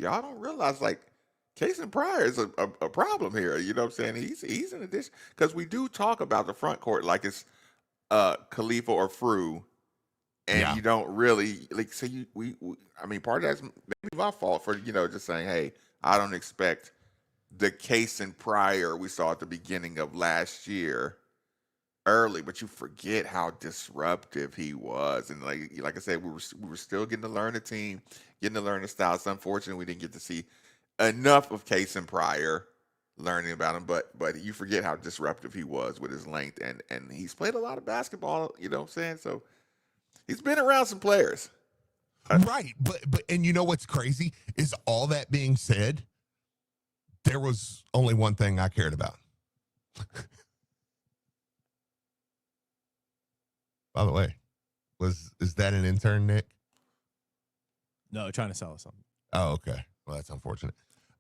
y'all don't realize, like, Kase and Pryor is a problem here. You know what I'm saying? He's an addition because we do talk about the front court like it's Khalifa or Fru, and Yeah. you don't really like. So I mean, part of that's maybe my fault for just saying, hey, I don't expect the Kase and Pryor we saw at the beginning of last year early, but you forget how disruptive he was, and like I said, we were still getting to learn the team, getting to learn the style. It's unfortunate we didn't get to see enough of Kase and Pryor learning about him, but you forget how disruptive he was with his length, and he's played a lot of basketball. You know what I'm saying? So he's been around some players, right? But and you know what's crazy is all that being said, there was only one thing I cared about. By the way, is that an intern, Nick? No, trying to sell us something. Oh, okay. Well, that's unfortunate.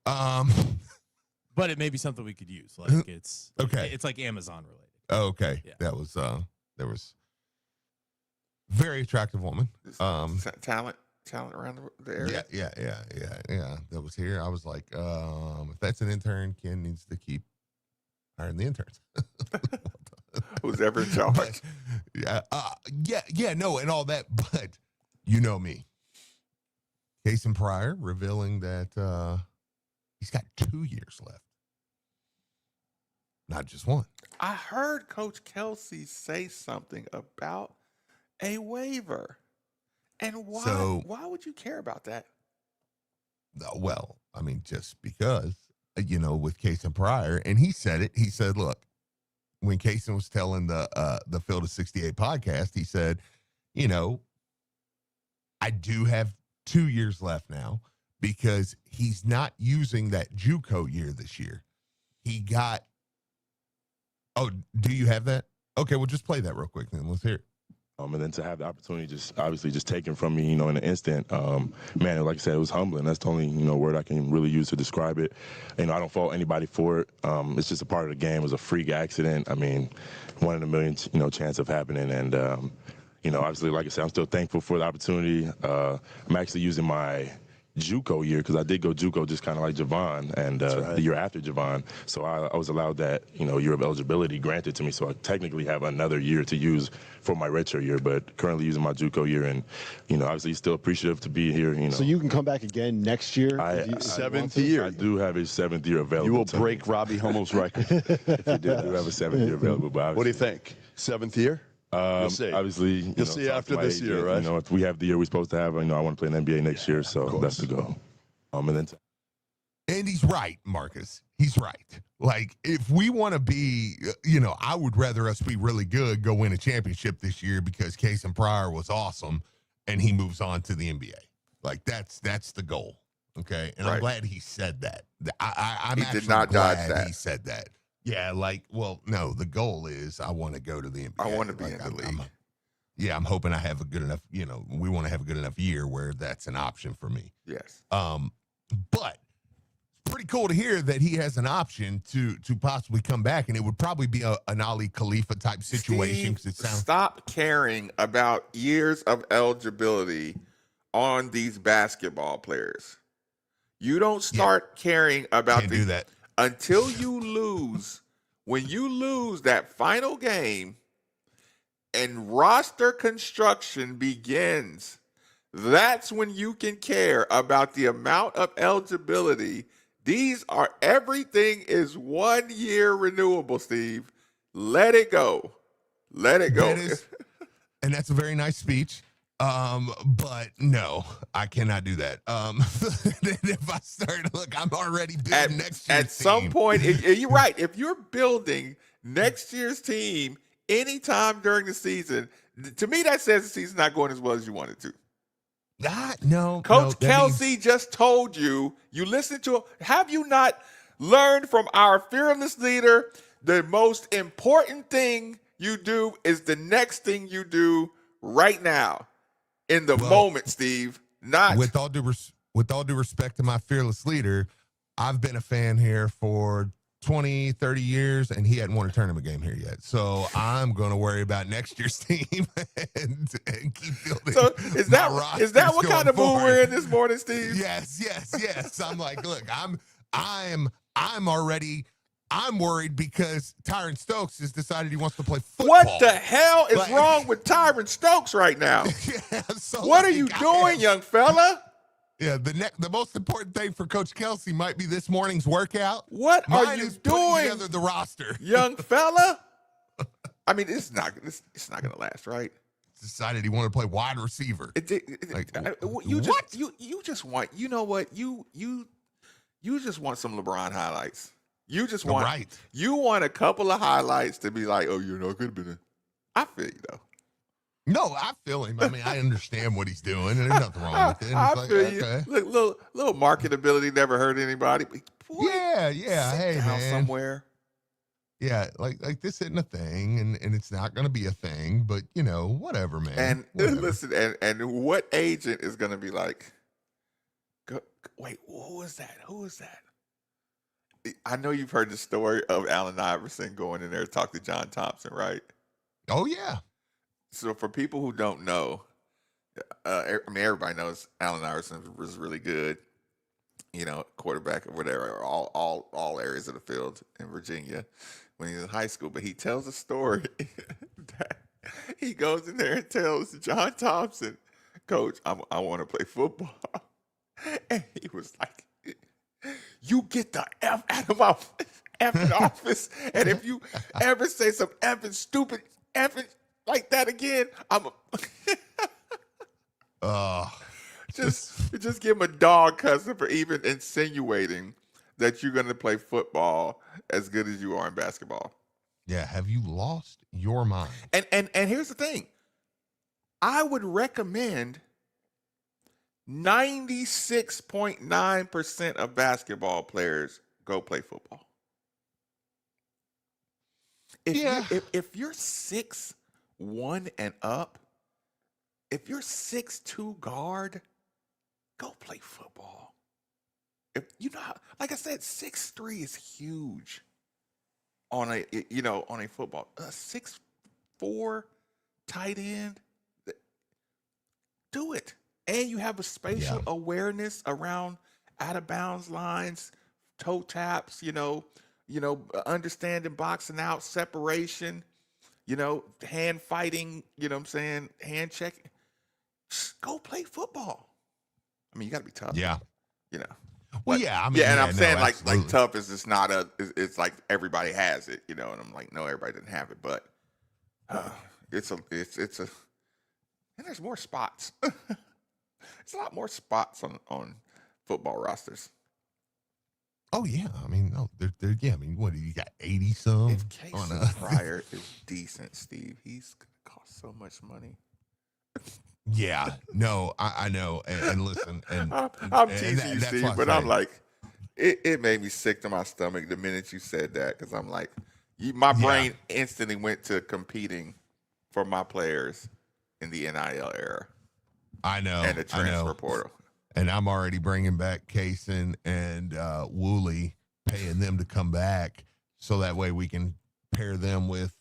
But it may be something we could use. Like it's okay. It's like Amazon related. Oh, okay. Yeah. That was there was very attractive woman. talent around the area. Yeah. That was here. I was like, if that's an intern, Ken needs to keep hiring the interns. Who's ever in charge? No, and all that. But you know me. Kase and Pryor revealing that he's got 2 years left. Not just one. I heard Coach Kelsey say something about a waiver. And why would you care about that? Well, I mean, just because, with Kase and Pryor, and he said it. He said, look, when Kase was telling the Field of 68 podcast, he said, I do have 2 years left now because he's not using that JUCO year this year. He got, do you have that? Okay, well, just play that real quick then. Let's hear it. And then to have the opportunity just taken from me, in an instant, man, like I said, it was humbling. That's the only, word I can really use to describe it. I don't fault anybody for it. It's just a part of the game. It was a freak accident. I mean, 1 in a million, chance of happening. And, obviously, like I said, I'm still thankful for the opportunity. I'm actually using my JUCO year because I did go JUCO just kind of like Javon and the year after Javon. So I was allowed that, year of eligibility granted to me. So I technically have another year to use for my redshirt year, but currently using my JUCO year. And, obviously still apprecitive to be here. So you can come back again next year? Seventh year. I do have a 7th year available. You will break Robbie Homo's record. If you do, I do have a 7th year available. But what do you think? 7th year? You'll see. Obviously, you'll see after this year, right? If we have the year we're supposed to have, I want to play in the NBA next year, so that's the goal. And he's right, Marcus. He's right. Like, if we want to be, I would rather us be really good, go win a championship this year because Kase and Pryor was awesome, and he moves on to the NBA. Like, that's the goal. Okay, and I'm glad he said that. I'm he actually did not glad dodge that. He said that. Yeah, no, the goal is I want to go to the NBA. I want to be in the league. I'm hoping I have a good enough, we want to have a good enough year where that's an option for me. Yes. But it's pretty cool to hear that he has an option to possibly come back, and it would probably be an Ali Khalifa type situation. Steve, stop caring about years of eligibility on these basketball players. You don't start caring about do that until you lose. When you lose that final game and roster construction begins, that's when you can care about the amount of eligibility. Everything is 1 year renewable, Steve. Let it go. Let it go. And that's a very nice speech. But no, I cannot do that. If I start, I'm already building next year's At some team. point, you're right. If you're building next year's team anytime during the season, to me, that says the season's not going as well as you want it to. No. Coach Kelsey just told you, listened to him. Have you not learned from our fearless leader? The most important thing you do is the next thing you do right now. In the moment, Steve, not with all due respect to my fearless leader, I've been a fan here for 20, 30 years, and he hadn't won a tournament game here yet. So I'm going to worry about next year's team and keep building. So is that what kind of mood we're in this morning, Steve? Yes. I'm like, look, I'm worried because Tyron Stokes has decided he wants to play football. What the hell is wrong with Tyron Stokes right now? What are you doing, young fella? Yeah, the most important thing for Coach Kelsey might be this morning's workout. What are you doing? Together the roster, young fella. I mean, it's not going to last, right? Decided he wanted to play wide receiver. You just want, you know what? You just want some LeBron highlights. You just want you want a couple of highlights to be like, oh, you know, it could have been. I feel you though. No, I feel him. I mean, I understand what he's doing, and there's nothing wrong with it. I feel you. Look, little marketability never hurt anybody. Boy, yeah. Hey, man, somewhere. Yeah, like this isn't a thing, and it's not going to be a thing. But you know, whatever, man. And whatever. listen, and what agent is going to be like? Wait, who is that? Who is that? I know you've heard the story of Allen Iverson going in there to talk to John Thompson, right? Oh yeah. So for people who don't know, I mean, everybody knows Allen Iverson was really good, you know, quarterback or whatever, all areas of the field in Virginia when he was in high school. But he tells a story that he goes in there and tells John Thompson, Coach, I want to play football. And he was like, you get the F out of my effing office. And if you ever say some effing stupid effing like that again, I'm just give him a dog cussing for even insinuating that you're going to play football as good as you are in basketball. Yeah, have you lost your mind? And here's the thing. I would recommend 96.9% of basketball players go play football. If you're 6'1" and up, if you're 6'2" guard, go play football. If you know, like I said, 6'3" is huge on a football. 6'4" tight end, do it. And you have a spatial awareness around out of bounds lines, toe taps, understanding boxing out, separation, hand fighting, hand checking. Just go play football. I mean, you got to be tough. Yeah. Well, yeah, I mean, and I'm saying absolutely. like tough is just not it's like everybody has it, and I'm like, no, everybody doesn't have it, but it's a, and there's more spots. It's a lot more spots on football rosters. Oh yeah, I mean, no, they're I mean, what do you got? 80 some? If Kase Pryor is decent, Steve, he's gonna cost so much money. Yeah, no, I know, and listen, and I'm teasing you, Steve, but I'm like, it made me sick to my stomach the minute you said that, because I'm like, my brain instantly went to competing for my players in the NIL era. I know, and the transfer portal. And I'm already bringing back Kase and willl, paying them to come back, so that way we can pair them with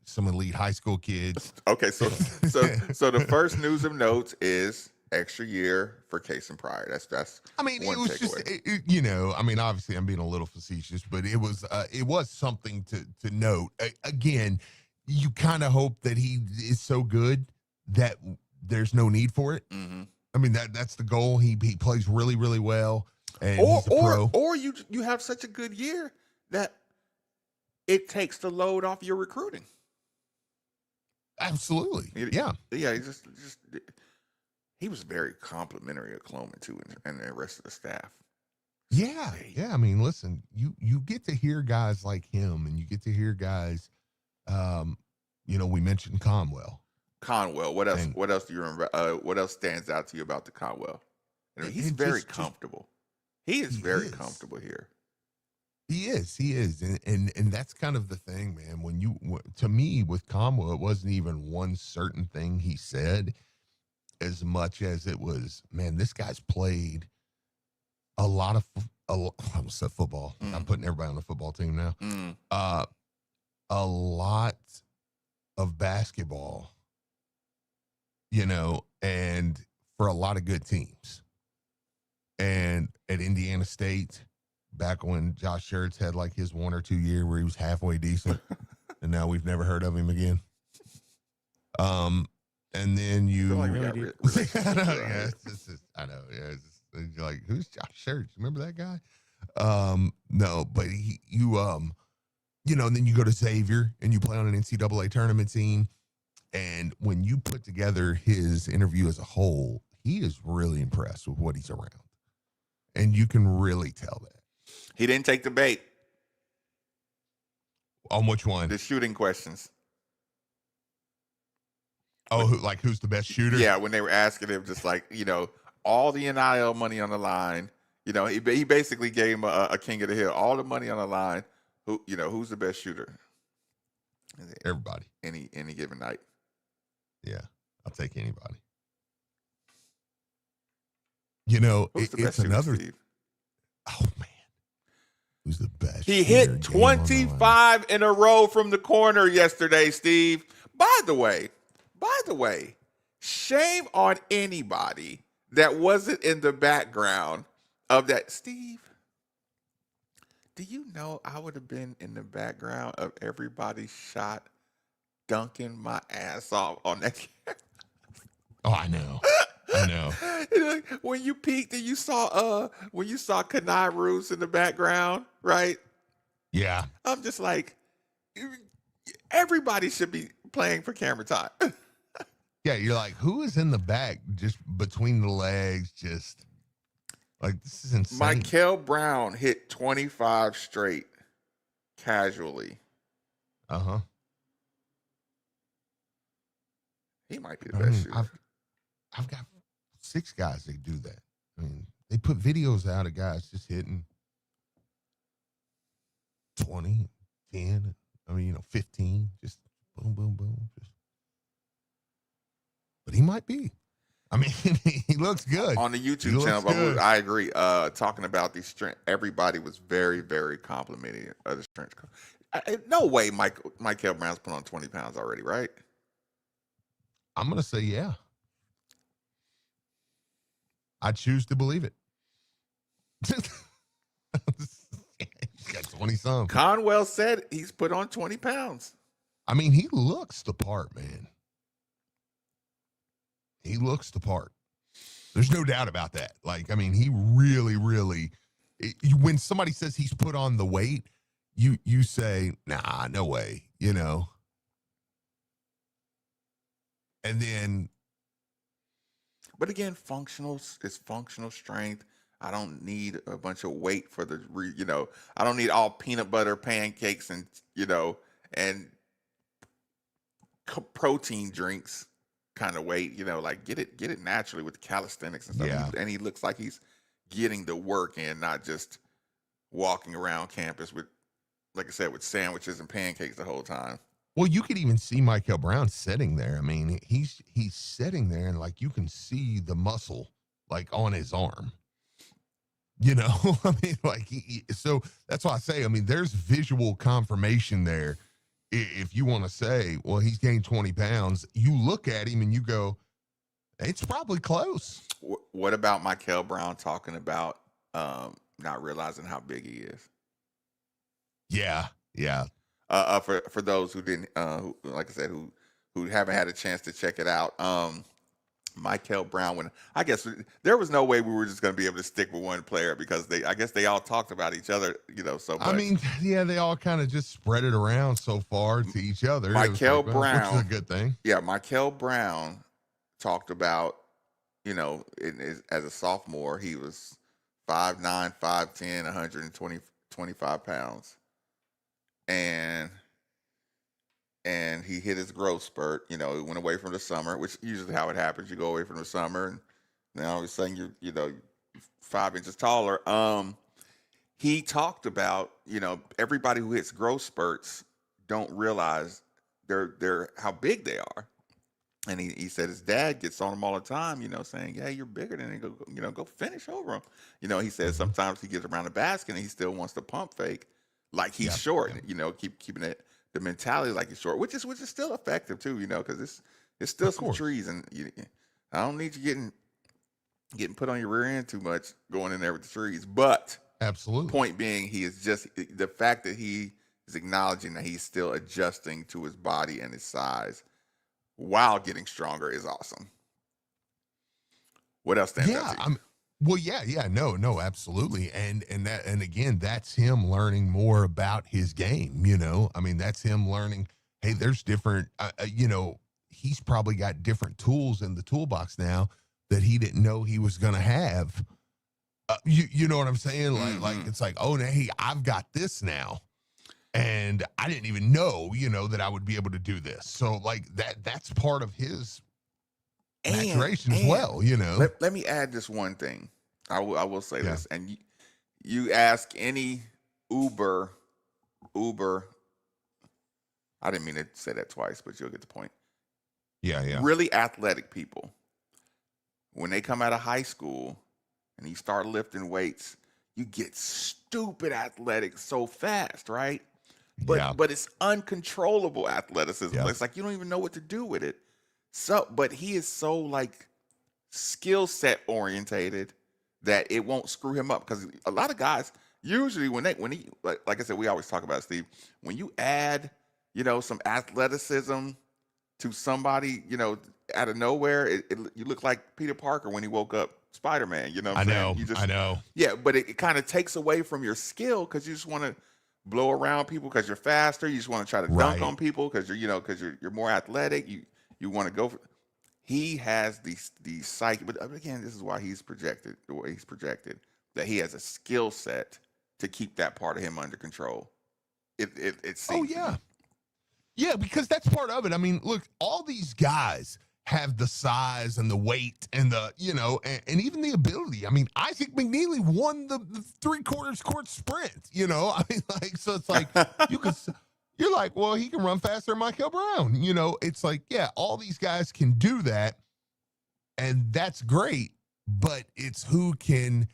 some elite high school kids. Okay, so the first news of note is extra year for Kase and Pryor. That's. I mean, it was takeaway. Just I mean, obviously I'm being a little facetious, but it was something to note. Again, you kind of hope that he is so good that there's no need for it. Mm-hmm. I mean, that's the goal. He plays really, really well, and he's a pro. Or you have such a good year that it takes the load off your recruiting. Absolutely, yeah. He was very complimentary of Cloman too, and the rest of the staff. Yeah. I mean, listen, you get to hear guys like him, and you get to hear guys. We mentioned Conwell. What else? What else do you remember? What else stands out to you about the Conwell? He's very comfortable. He is very comfortable here. He is, and that's kind of the thing, man. To me, with Conwell, it wasn't even one certain thing he said, as much as it was, man, this guy's played a lot of I almost said football. I'm putting everybody on the football team now. A lot of basketball, and for a lot of good teams. And at Indiana State, back when Josh Schertz had like his 1 or 2 year where he was halfway decent, and now we've never heard of him again. And then I feel like we got I know, yeah, I know, yeah. It's like, who's Josh Schertz? Remember that guy? No, but and then you go to Xavier and you play on an NCAA tournament team. And when you put together his interview as a whole, he is really impressed with what he's around. And you can really tell that. He didn't take the bait. On which one? The shooting questions. Oh, who's the best shooter? Yeah, when they were asking him, just like, all the NIL money on the line. He basically gave him a king of the hill. All the money on the line. Who's the best shooter? Everybody. Any given night. Yeah, I'll take anybody. Who's the best it's shooter, another. Steve? Oh man, who's the best? He shooter? hit 25 in a row from the corner yesterday, Steve. By the way, shame on anybody that wasn't in the background of that. Steve, do you know I would have been in the background of everybody's shot dunking my ass off on that camera? Oh, I know. When you peeked and you saw Kanai Roos in the background, right? Yeah. I'm just like, everybody should be playing for camera time. Yeah, you're like, who is in the back, just between the legs, just like, this is insane. Michael Brown hit 25 straight casually. Uh-huh. He might be the best shooter. I've got 6 guys that do that. I mean, they put videos out of guys just hitting 20, 10, 15, just boom, boom, boom. But he might be. I mean, he looks good. On the YouTube channel, but I agree. Talking about these strength, everybody was very, very complimenting of the strength. No way Michael Brown's put on 20 pounds already, right? I'm going to say yeah. I choose to believe it. He's got 20-some. Conwell said he's put on 20 pounds. I mean, he looks the part, man. He looks the part. There's no doubt about that. Like, I mean, he really, really, when somebody says he's put on the weight, you say, nah, no way, And then. But again, it's functional strength. I don't need a bunch of weight for I don't need all peanut butter pancakes and, and protein drinks kind of weight, like get it naturally with calisthenics and stuff. Yeah. And he looks like he's getting the work in, not just walking around campus with, like I said, with sandwiches and pancakes the whole time. Well, you could even see Michael Brown sitting there. I mean, he's sitting there and like you can see the muscle like on his arm. I mean, like so that's why I say, I mean, there's visual confirmation there. If you want to say, well, he's gained 20 pounds, you look at him and you go, it's probably close. What about Michael Brown talking about not realizing how big he is? Yeah. For those who didn't, who, like I said, who haven't had a chance to check it out, Michael Brown. I guess there was no way we were just going to be able to stick with one player because I guess they all talked about each other, so much. I mean, yeah, they all kind of just spread it around so far to each other. Michael Brown, which is a good thing. Yeah, Michael Brown talked about, as a sophomore, he was 5'9", 5'10", 125 pounds. And he hit his growth spurt. He went away from the summer, which usually how it happens. You go away from the summer, and then all of a sudden you're 5 inches taller. He talked about everybody who hits growth spurts don't realize they're how big they are. And he said his dad gets on him all the time, saying, "Yeah, you're bigger than him. Go finish over him." He said Mhm. sometimes he gets around the basket and he still wants to pump fake, like he's Yep, short. yep. Keeping it the mentality like he's short, which is still effective too. Because it's still Of some course. trees, and I don't need you getting put on your rear end too much going in there with the trees. But Absolutely. point being, he is just the fact that he is acknowledging that he's still adjusting to his body and his size while getting stronger is awesome. What else stands out Yeah, to you? well, yeah, no, absolutely, and again, that's him learning more about his game. I mean, that's him learning. Hey, there's different. He's probably got different tools in the toolbox now that he didn't know he was going to have. You know what I'm saying? Like it's like, oh, hey, I've got this now, and I didn't even know, that I would be able to do this. So like that's part of his maturation as well. Let me add this one thing. I will say Yeah. this, and you ask any Uber. I didn't mean to say that twice, but you'll get the point. Yeah. Really athletic people, when they come out of high school and you start lifting weights, you get stupid athletic so fast, right? But it's uncontrollable athleticism. Yeah. It's like you don't even know what to do with it. So, but he is so like skill set orientated that it won't screw him up, because a lot of guys usually when he like I said, we always talk about it, Steve, when you add some athleticism to somebody out of nowhere, you look like Peter Parker when he woke up Spider-Man. You know what I'm saying? I know. Yeah, but it kind of takes away from your skill, because you just want to blow around people because you're faster. You just want to try to dunk Right. on people because you're more athletic. You want to go for. He has the psyche, but again, this is why he's projected the way he's projected, that he has a skill set to keep that part of him under control. It seems. Oh yeah. Yeah, because that's part of it. I mean, look, all these guys have the size and the weight and the, and even the ability. I mean, Isaac McNeely won the 3/4 court sprint, I mean, like, so it's like, you're like, well, he can run faster than Michael Brown. It's like, yeah, all these guys can do that. And that's great. But it's who can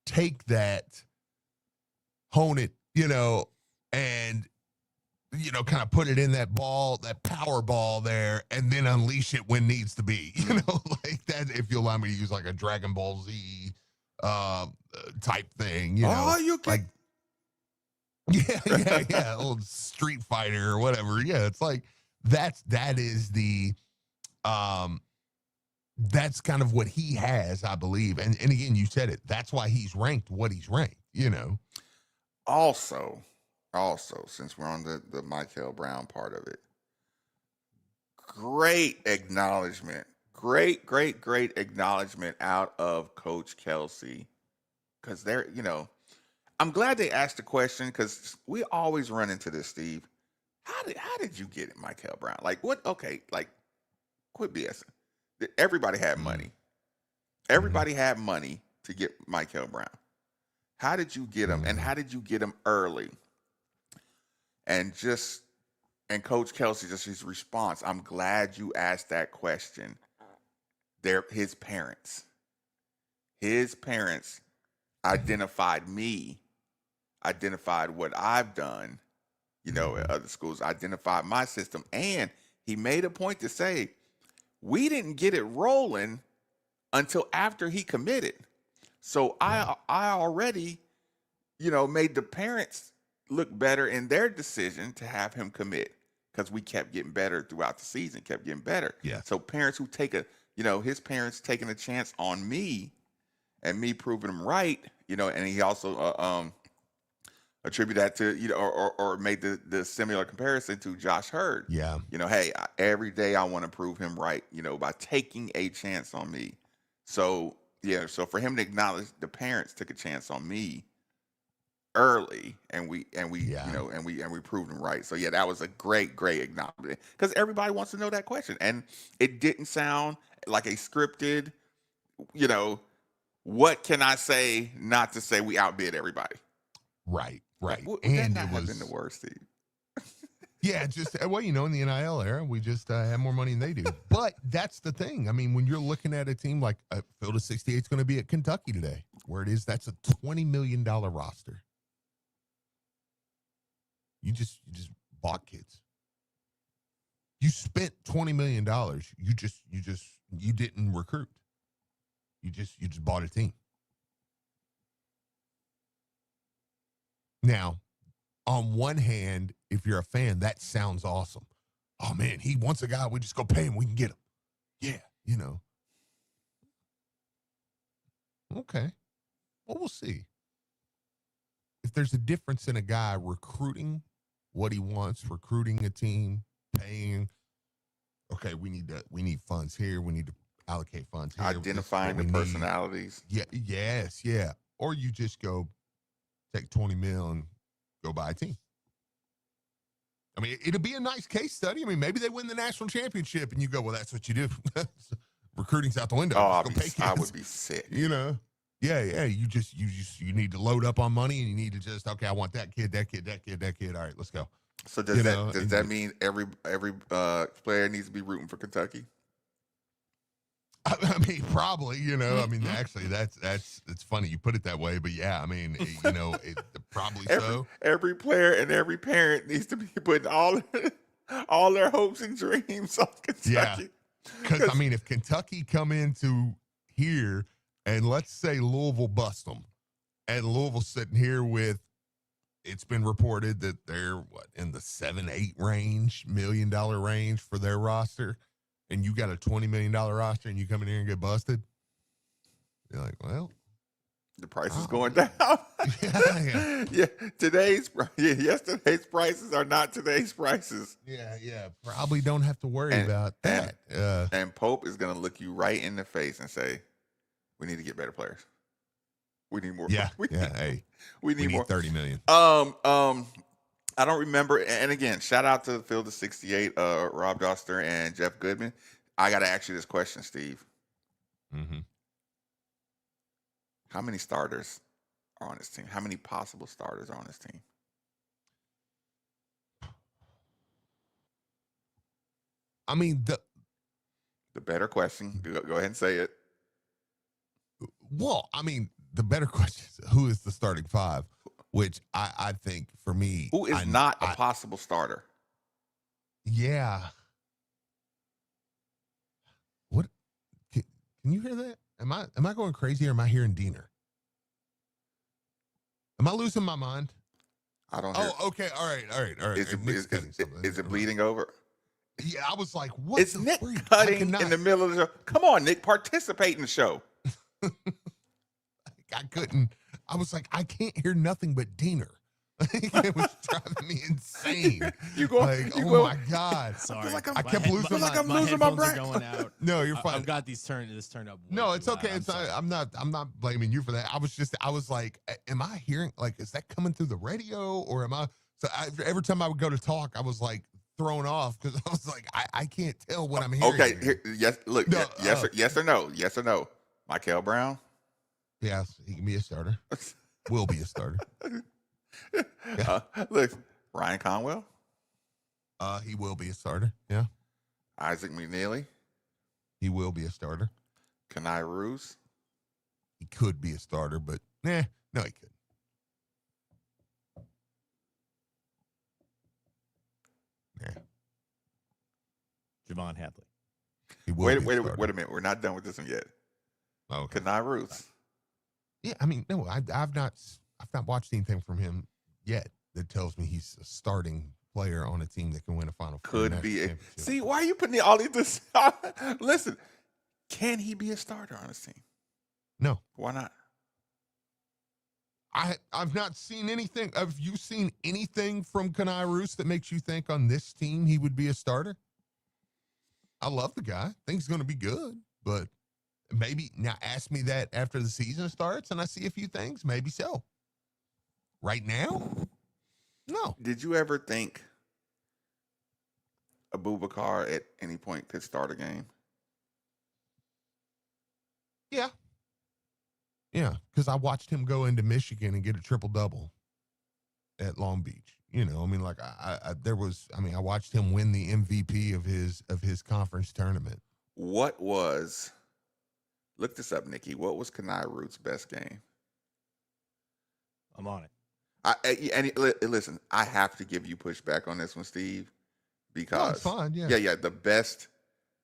take that, hone it, and, kind of put it in that power ball there, and then unleash it when needs to be, like that, if you allow me to use like a Dragon Ball Z type thing, Oh, you can. like, yeah, old Street Fighter or whatever. Yeah, it's like that is the that's kind of what he has, I believe. And again, you said it. That's why he's ranked what he's ranked, Also, since we're on the Michael Brown part of it, great acknowledgement. Great acknowledgement out of Coach Kelsey. Because I'm glad they asked the question, because we always run into this, Steve. How did you get it, Michael Brown? Like, what? Okay, like, quit BSing. Everybody had money. Everybody had money to get Michael Brown. How did you get him? And how did you get him early? And Coach Kelsey, just his response, I'm glad you asked that question. His parents identified me, identified what I've done, at other schools, identified my system. And he made a point to say, we didn't get it rolling until after he committed. So I already, made the parents look better in their decision to have him commit, because we kept getting better throughout the season, kept getting better. Yeah. So parents who take his parents taking a chance on me and me proving him right, and he also attribute that to, or made the similar comparison to Josh Hurd. Yeah. Hey, every day I want to prove him right, by taking a chance on me. So, yeah, so for him to acknowledge the parents took a chance on me early, and we proved him right. So yeah, that was a great acknowledgement, because everybody wants to know that question, and it didn't sound like a scripted, what can I say not to say we outbid everybody. Right. Would And that not it have was been the worst, Steve? Yeah, just well, in the NIL era, we just have more money than they do. But that's the thing. I mean, when you're looking at a team like Field of 68 is going to be at Kentucky today, where it is, that's a $20 million roster. You just bought kids. You spent $20 million. You didn't recruit. You just bought a team. Now, on one hand, if you're a fan, that sounds awesome. Oh man, he wants a guy. We just go pay him. We can get him. Yeah, Okay. Well, we'll see. If there's a difference in a guy recruiting what he wants, recruiting a team, paying. Okay, we need funds here. We need to allocate funds here. Identifying the personalities. Yeah. Yes. Yeah. Or you just go take 20 mil and go buy a team. I mean, it'll be a nice case study. I mean, maybe they win the national championship and you go, well, that's what you do. Recruiting's out the window. Oh, I would be sick. Yeah. You need to load up on money and you need to just, okay, I want that kid. All right, let's go. So does that mean every player needs to be rooting for Kentucky? I mean, probably, I mean, actually, it's funny you put it that way, but yeah, I mean, probably so. Every player and every parent needs to be putting all their hopes and dreams on Kentucky. Yeah, because I mean, if Kentucky come into here and let's say Louisville bust them, and Louisville's sitting here with, it's been reported that they're in the $7-8 million range for their roster. And you got a $20 million roster and you come in here and get busted, you're like, well, the price is going down. Yeah. Yesterday's prices are not today's prices. Yeah. Probably don't have to worry about that. And Pope is going to look you right in the face and say, we need to get better players. We need more. We need more. 30 million. I don't remember. And again, shout out to the Field of 68, Rob Doster and Jeff Goodman. I got to ask you this question, Steve. Mm-hmm. How many starters are on this team? How many possible starters are on this team? I mean, the better question. Go ahead and say it. Well, I mean, the better question is who is the starting five? Which I think for me, who is not a possible starter? Yeah. What? Can you hear that? Am I going crazy or am I hearing Diener? Am I losing my mind? I don't hear. Oh, okay. All right. Is it bleeding over? Yeah, I was like, what? It's Nick cutting in the middle of the show. Come on, Nick, participate in the show. I couldn't. I was like, I can't hear nothing but Diener. It was driving me insane. My God. Sorry. I kept losing I'm losing my brain. Going out. No, you're fine. I've got this turned up. No, it's okay. I'm not blaming you for that. I was like, am I hearing, like, is that coming through the radio or am I? So every time I would go to talk, I was like thrown off because I was like, I can't tell what I'm hearing. Okay. Yes. Look. No, yes or no. Yes or no. Michael Brown. Yes, he can be a starter. Will be a starter. Look, Ryan Conwell. He will be a starter. Yeah. Isaac McNeely. He will be a starter. Kenai Ruse. He could be a starter, but no, he couldn't. Yeah. Javon Hadley. Wait a minute. We're not done with this one yet. Okay. Kenai Ruse. Yeah, I mean, no, I've not watched anything from him yet that tells me he's a starting player on a team that can win a Final Four. Could be. See, why are you putting all these? Listen, can he be a starter on this team? No. Why not? I've not seen anything. Have you seen anything from Kenai Ruse that makes you think on this team he would be a starter? I love the guy. Think he's going to be good, but maybe now ask me that after the season starts and I see a few things. Maybe so. Right now, no. Did you ever think Abubakar at any point could start a game? Yeah. Yeah, because I watched him go into Michigan and get a triple-double at Long Beach. You know, I mean, like I watched him win the MVP of his conference tournament. What was? Look this up, Nikki. What was Kanai Root's best game? I'm on it. Listen, I have to give you pushback on this one, Steve, because No, it's fine. Yeah. yeah. The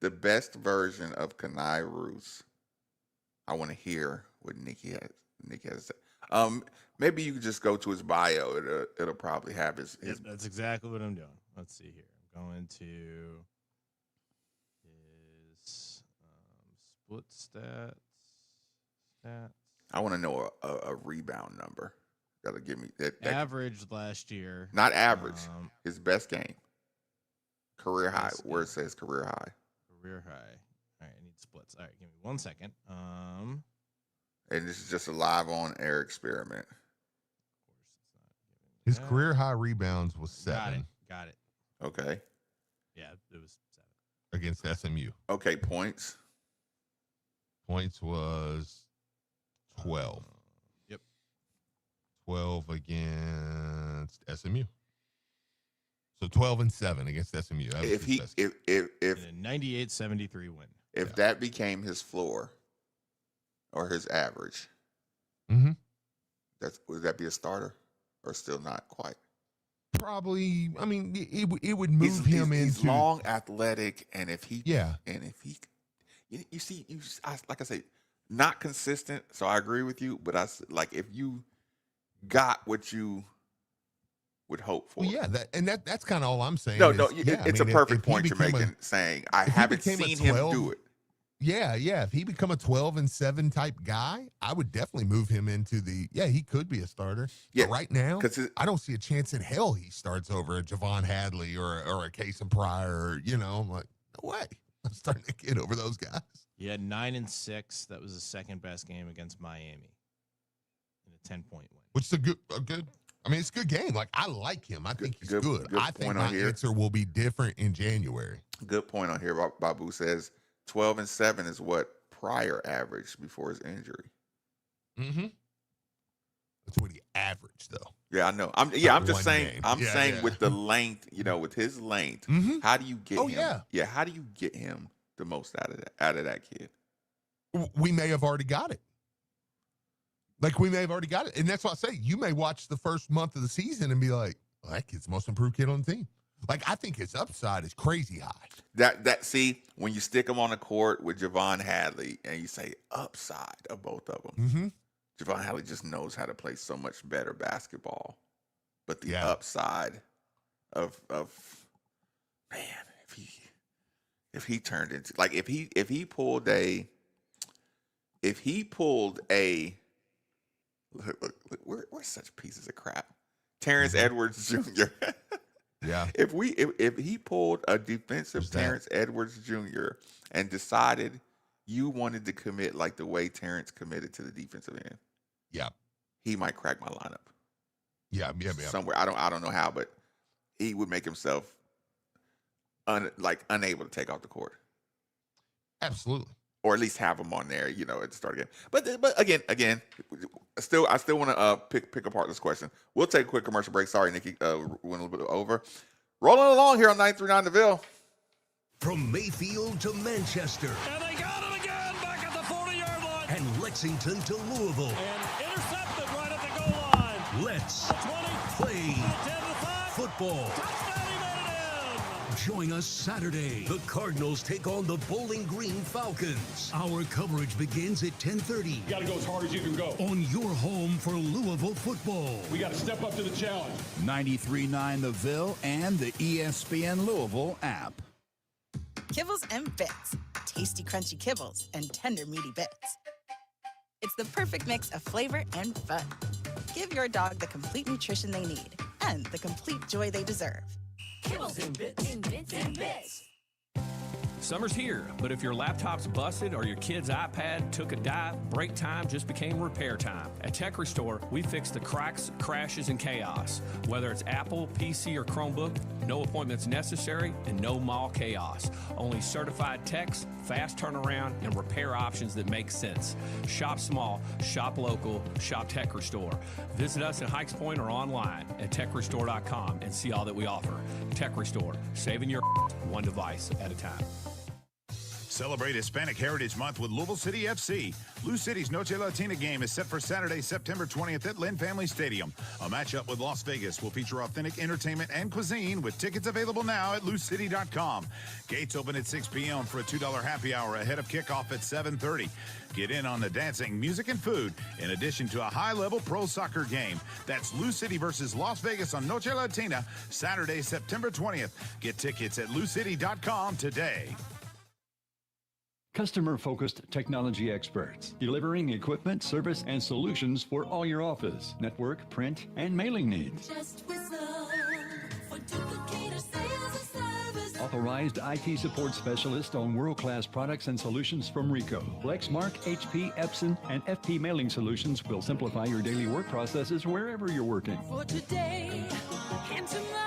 best version of Kanai Root's. I want to hear what Nikki has to say. Maybe you could just go to his bio. It'll probably have his. Yep, that's exactly what I'm doing. Let's see here. I'm going to his split stats. I want to know a rebound number. Gotta give me that Average last year. Not average. His best game. Career high. Best Where it game. says career high. Career high. All right, I need splits. All right, give me 1 second. And this is just a live on air experiment. Of course, it's not giving His that. career high rebounds was 7 Got it. Okay. Yeah, it was 7. against SMU. Okay, points. Points was 12. Yep. 12 against SMU. So 12-7 against SMU. That was If his he best. if And a 98-73 win. if that became his floor or his average, Mhm. would that be a starter or still not quite? Probably, I mean, it would move him he's into long, athletic, and if he Yeah. you see, like I say, not consistent. So I agree with you, but like if you got what you would hope for. Well, yeah, that's kind of all I'm saying. No, is, yeah, it's I mean, a perfect if he point you're became making. Saying I if he haven't became a seen him 12 do it. Yeah. If he become a 12-7 type guy, I would definitely move him into he could be a starter. Yeah, But right now, 'cause I don't see a chance in hell he starts over a Javon Hadley or a Kase and Pryor. I'm like, no way. I'm starting to get over those guys. He had 9 and 6. That was the second best game against Miami in a 10-point win. Which is a good. I mean, it's a good game. Like, I like him. I think he's good. I think point my on here. answer will be different in January. Good point on here. Babu says 12-7 is what Pryor averaged before his injury. Mm-hmm. That's what he averaged, though. Yeah, I know. I'm just one saying. game. I'm Yeah, saying yeah. with the length, with his length, Mhm. how do you get Oh, him? yeah. How do you get him the most out of that kid? We may have already got it. Like, we may have already got it. And that's what I say. You may watch the first month of the season and be like, well, that kid's the most improved kid on the team. Like, I think his upside is crazy high. See, when you stick him on the court with Javon Hadley and you say upside of both of them, Mm-hmm. Javon Hadley just knows how to play so much better basketball. But the Yeah. upside of man, if he turned into like if he pulled a look, we're such pieces of crap. Terrence Edwards Jr. Yeah. If he pulled a defensive Who's that? Terrence Edwards Jr. and decided you wanted to commit like the way Terrence committed to the defensive end, Yeah. he might crack my lineup. Yeah. Somewhere. I don't know how, but he would make himself unable to take off the court, Absolutely. or at least have him on there, at the start again. But again, I still want to pick apart this question. We'll take a quick commercial break. Sorry, Nikki, went a little bit over. Rolling along here on 939 The Ville. From Mayfield to Manchester. And they got it again back at the 40-yard line. And Lexington to Louisville. And intercepted right at the goal line. Let's The 20. play The 10 to the 5. football. Touchdown, he made it in. Join us Saturday. The Cardinals take on the Bowling Green Falcons. Our coverage begins at 10:30. You got to go as hard as you can go. On your home for Louisville football. We got to step up to the challenge. 93.9 The Ville and the ESPN Louisville app. Kibbles and Bits. Tasty, crunchy kibbles and tender, meaty bits. It's the perfect mix of flavor and fun. Give your dog the complete nutrition they need and the complete joy they deserve. Kibbles and bits. And bits and bits. Summer's here, but if your laptop's busted or your kid's iPad took a dive, break time just became repair time. At Tech Restore, we fix the cracks, crashes, and chaos. Whether it's Apple, PC, or Chromebook, no appointments necessary and no mall chaos. Only certified techs, fast turnaround, and repair options that make sense. Shop small, shop local, shop Tech Restore. Visit us at Hikes Point or online at techrestore.com and see all that we offer. Tech Restore, saving your one device at a time. Celebrate Hispanic Heritage Month with Louisville City FC. Lou City's Noche Latina game is set for Saturday, September 20th at Lynn Family Stadium. A matchup with Las Vegas will feature authentic entertainment and cuisine with tickets available now at loucity.com. Gates open at 6 p.m. for a $2 happy hour ahead of kickoff at 7:30. Get in on the dancing, music, and food, in addition to a high-level pro soccer game. That's Lou City versus Las Vegas on Noche Latina, Saturday, September 20th. Get tickets at loucity.com today. Customer-focused technology experts, delivering equipment, service, and solutions for all your office, network, print, and mailing needs. Just whistle for Duplicator Sales and Service. Authorized IT support specialist on world-class products and solutions from Rico. Lexmark, HP, Epson, and FP Mailing Solutions will simplify your daily work processes wherever you're working. For today and tomorrow.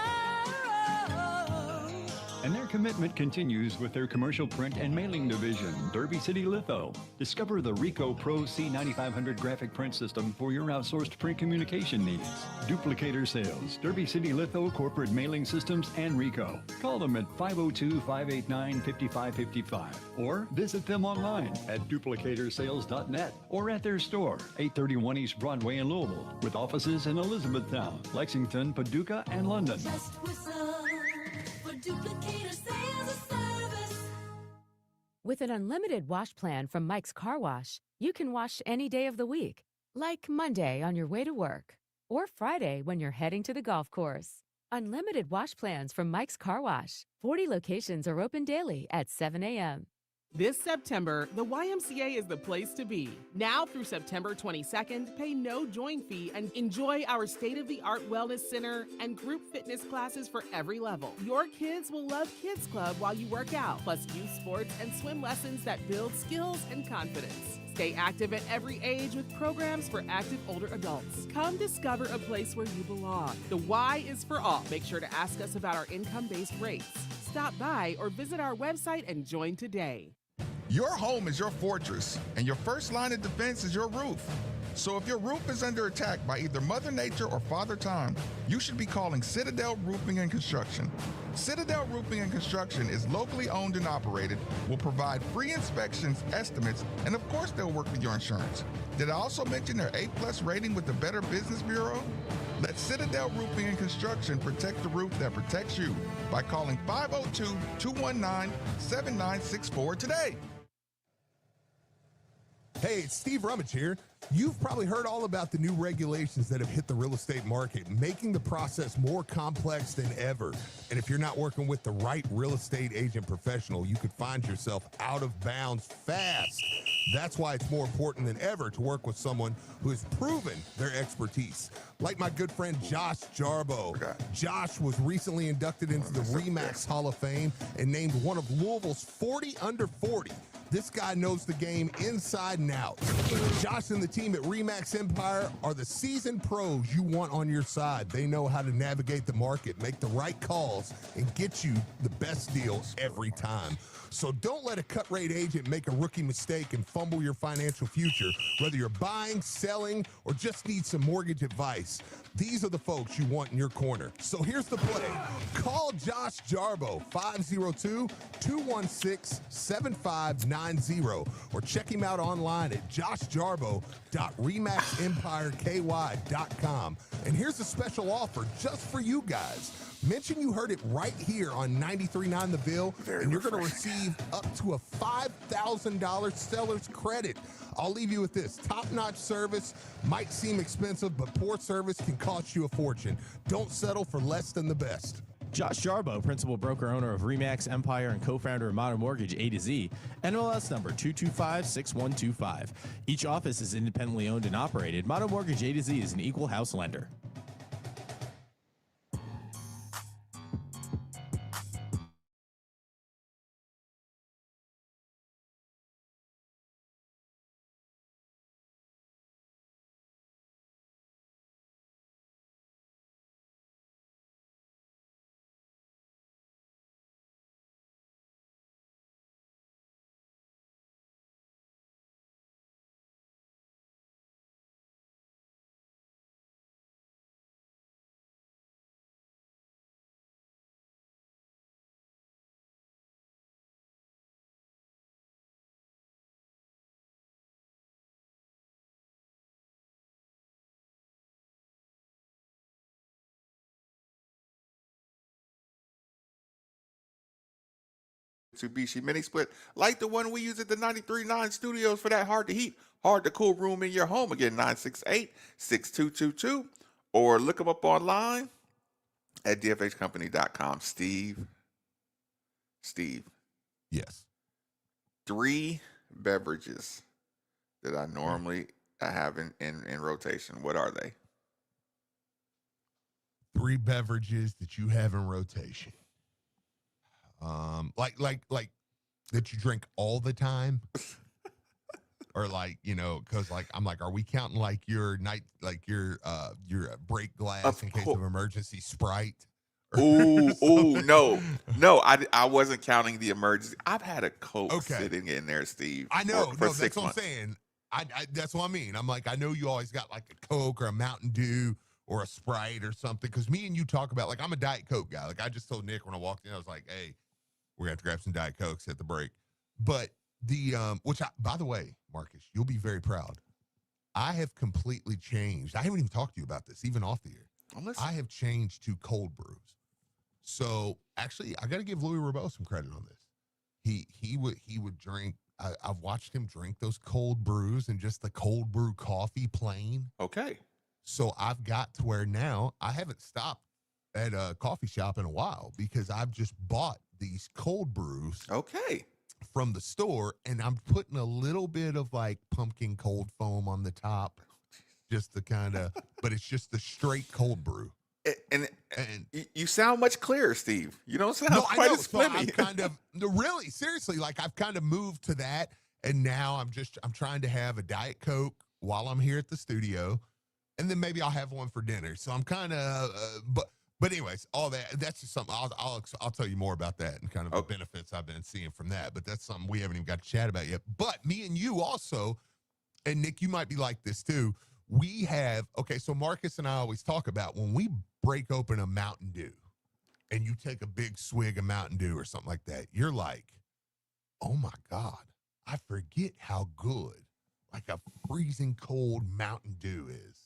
And their commitment continues with their commercial print and mailing division, Derby City Litho. Discover the Rico Pro C9500 graphic print system for your outsourced print communication needs. Duplicator Sales, Derby City Litho Corporate Mailing Systems, and Rico. Call them at 502-589-5555 or visit them online at duplicatorsales.net or at their store, 831 East Broadway in Louisville, with offices in Elizabethtown, Lexington, Paducah, and London. Just whistle for Duplicator Sales and Service. With an unlimited wash plan from Mike's Car Wash, you can wash any day of the week, like Monday on your way to work, or Friday when you're heading to the golf course. Unlimited wash plans from Mike's Car Wash. 40 locations are open daily at 7 a.m. This September, the YMCA is the place to be. Now through September 22nd, pay no join fee and enjoy our state-of-the-art wellness center and group fitness classes for every level. Your kids will love Kids Club while you work out, plus youth sports and swim lessons that build skills and confidence. Stay active at every age with programs for active older adults. Come discover a place where you belong. The Y is for all. Make sure to ask us about our income-based rates. Stop by or visit our website and join today. Your home is your fortress, and your first line of defense is your roof. So if your roof is under attack by either Mother Nature or Father Time, you should be calling Citadel Roofing and Construction. Citadel Roofing and Construction is locally owned and operated, will provide free inspections, estimates, and of course they'll work with your insurance. Did I also mention their A+ rating with the Better Business Bureau? Let Citadel Roofing and Construction protect the roof that protects you by calling 502-219-7964 today. Hey, it's Steve Rummage here. You've probably heard all about the new regulations that have hit the real estate market, making the process more complex than ever. And if you're not working with the right real estate agent professional, you could find yourself out of bounds fast. That's why it's more important than ever to work with someone who has proven their expertise. Like my good friend Josh Jarbo. Josh was recently inducted into the RE/MAX Hall of Fame and named one of Louisville's 40 under 40. This guy knows the game inside and out. Josh and the team at RE/MAX Empire are the seasoned pros you want on your side. They know how to navigate the market, make the right calls, and get you the best deals every time. So don't let a cut-rate agent make a rookie mistake and fumble your financial future, whether you're buying, selling, or just need some mortgage advice. These are the folks you want in your corner. So here's the play. Call Josh Jarbo, 502-216-7590, or check him out online at joshjarbo.remaxempireky.com. And here's a special offer just for you guys. Mention you heard it right here on 93.9 The Ville, and you're going to receive up to a $5,000 seller's credit. I'll leave you with this. Top-notch service might seem expensive, but poor service can cost you a fortune. Don't settle for less than the best. Josh Jarbo, principal broker owner of RE/MAX Empire and co-founder of Modern Mortgage A to Z, NMLS number 2256125. Each office is independently owned and operated. Modern Mortgage A to Z is an equal house lender. Mitsubishi Mini Split, like the one we use at the 93.9 studios for that hard to heat, hard to cool room in your home. Again, 968-6222, or look them up online at dfhcompany.com. Steve. Yes. 3 beverages that I normally have in rotation. What are they? 3 beverages that you have in rotation. Like that you drink all the time, or like, you know, because like I'm like, are we counting like your break glass in case of emergency Sprite? Ooh, no, I wasn't counting the emergency. I've had a Coke sitting in there, Steve. I know, for that's 6 what months. I'm saying. I that's what I mean. I'm like, I know you always got like a Coke or a Mountain Dew or a Sprite or something, because me and you talk about, like, I'm a Diet Coke guy. Like, I just told Nick when I walked in, I was like, hey, we're gonna have to grab some Diet Cokes at the break. But the by the way, Marcus, you'll be very proud. I have completely changed. I haven't even talked to you about this, even off the air. I have changed to cold brews. So actually, I got to give Louis Rabot some credit on this. He would drink. I've watched him drink those cold brews and just the cold brew coffee plain. Okay. So I've got to where now I haven't stopped at a coffee shop in a while, because I've just bought these cold brews. Okay. From the store, and I'm putting a little bit of like pumpkin cold foam on the top, just to kind of, but it's just the straight cold brew. And you sound much clearer, Steve. You don't sound quite as so flimmy. I'm kind of, really, seriously, like I've kind of moved to that, and now I'm trying to have a Diet Coke while I'm here at the studio, and then maybe I'll have one for dinner. So I'm kind of, but anyways, all that's just something I'll tell you more about that and kind of the benefits I've been seeing from that. But that's something we haven't even got to chat about yet. But me and you also, and Nick, you might be like this too. We have, so Marcus and I always talk about when we break open a Mountain Dew and you take a big swig of Mountain Dew or something like that, you're like, oh my God, I forget how good like a freezing cold Mountain Dew is.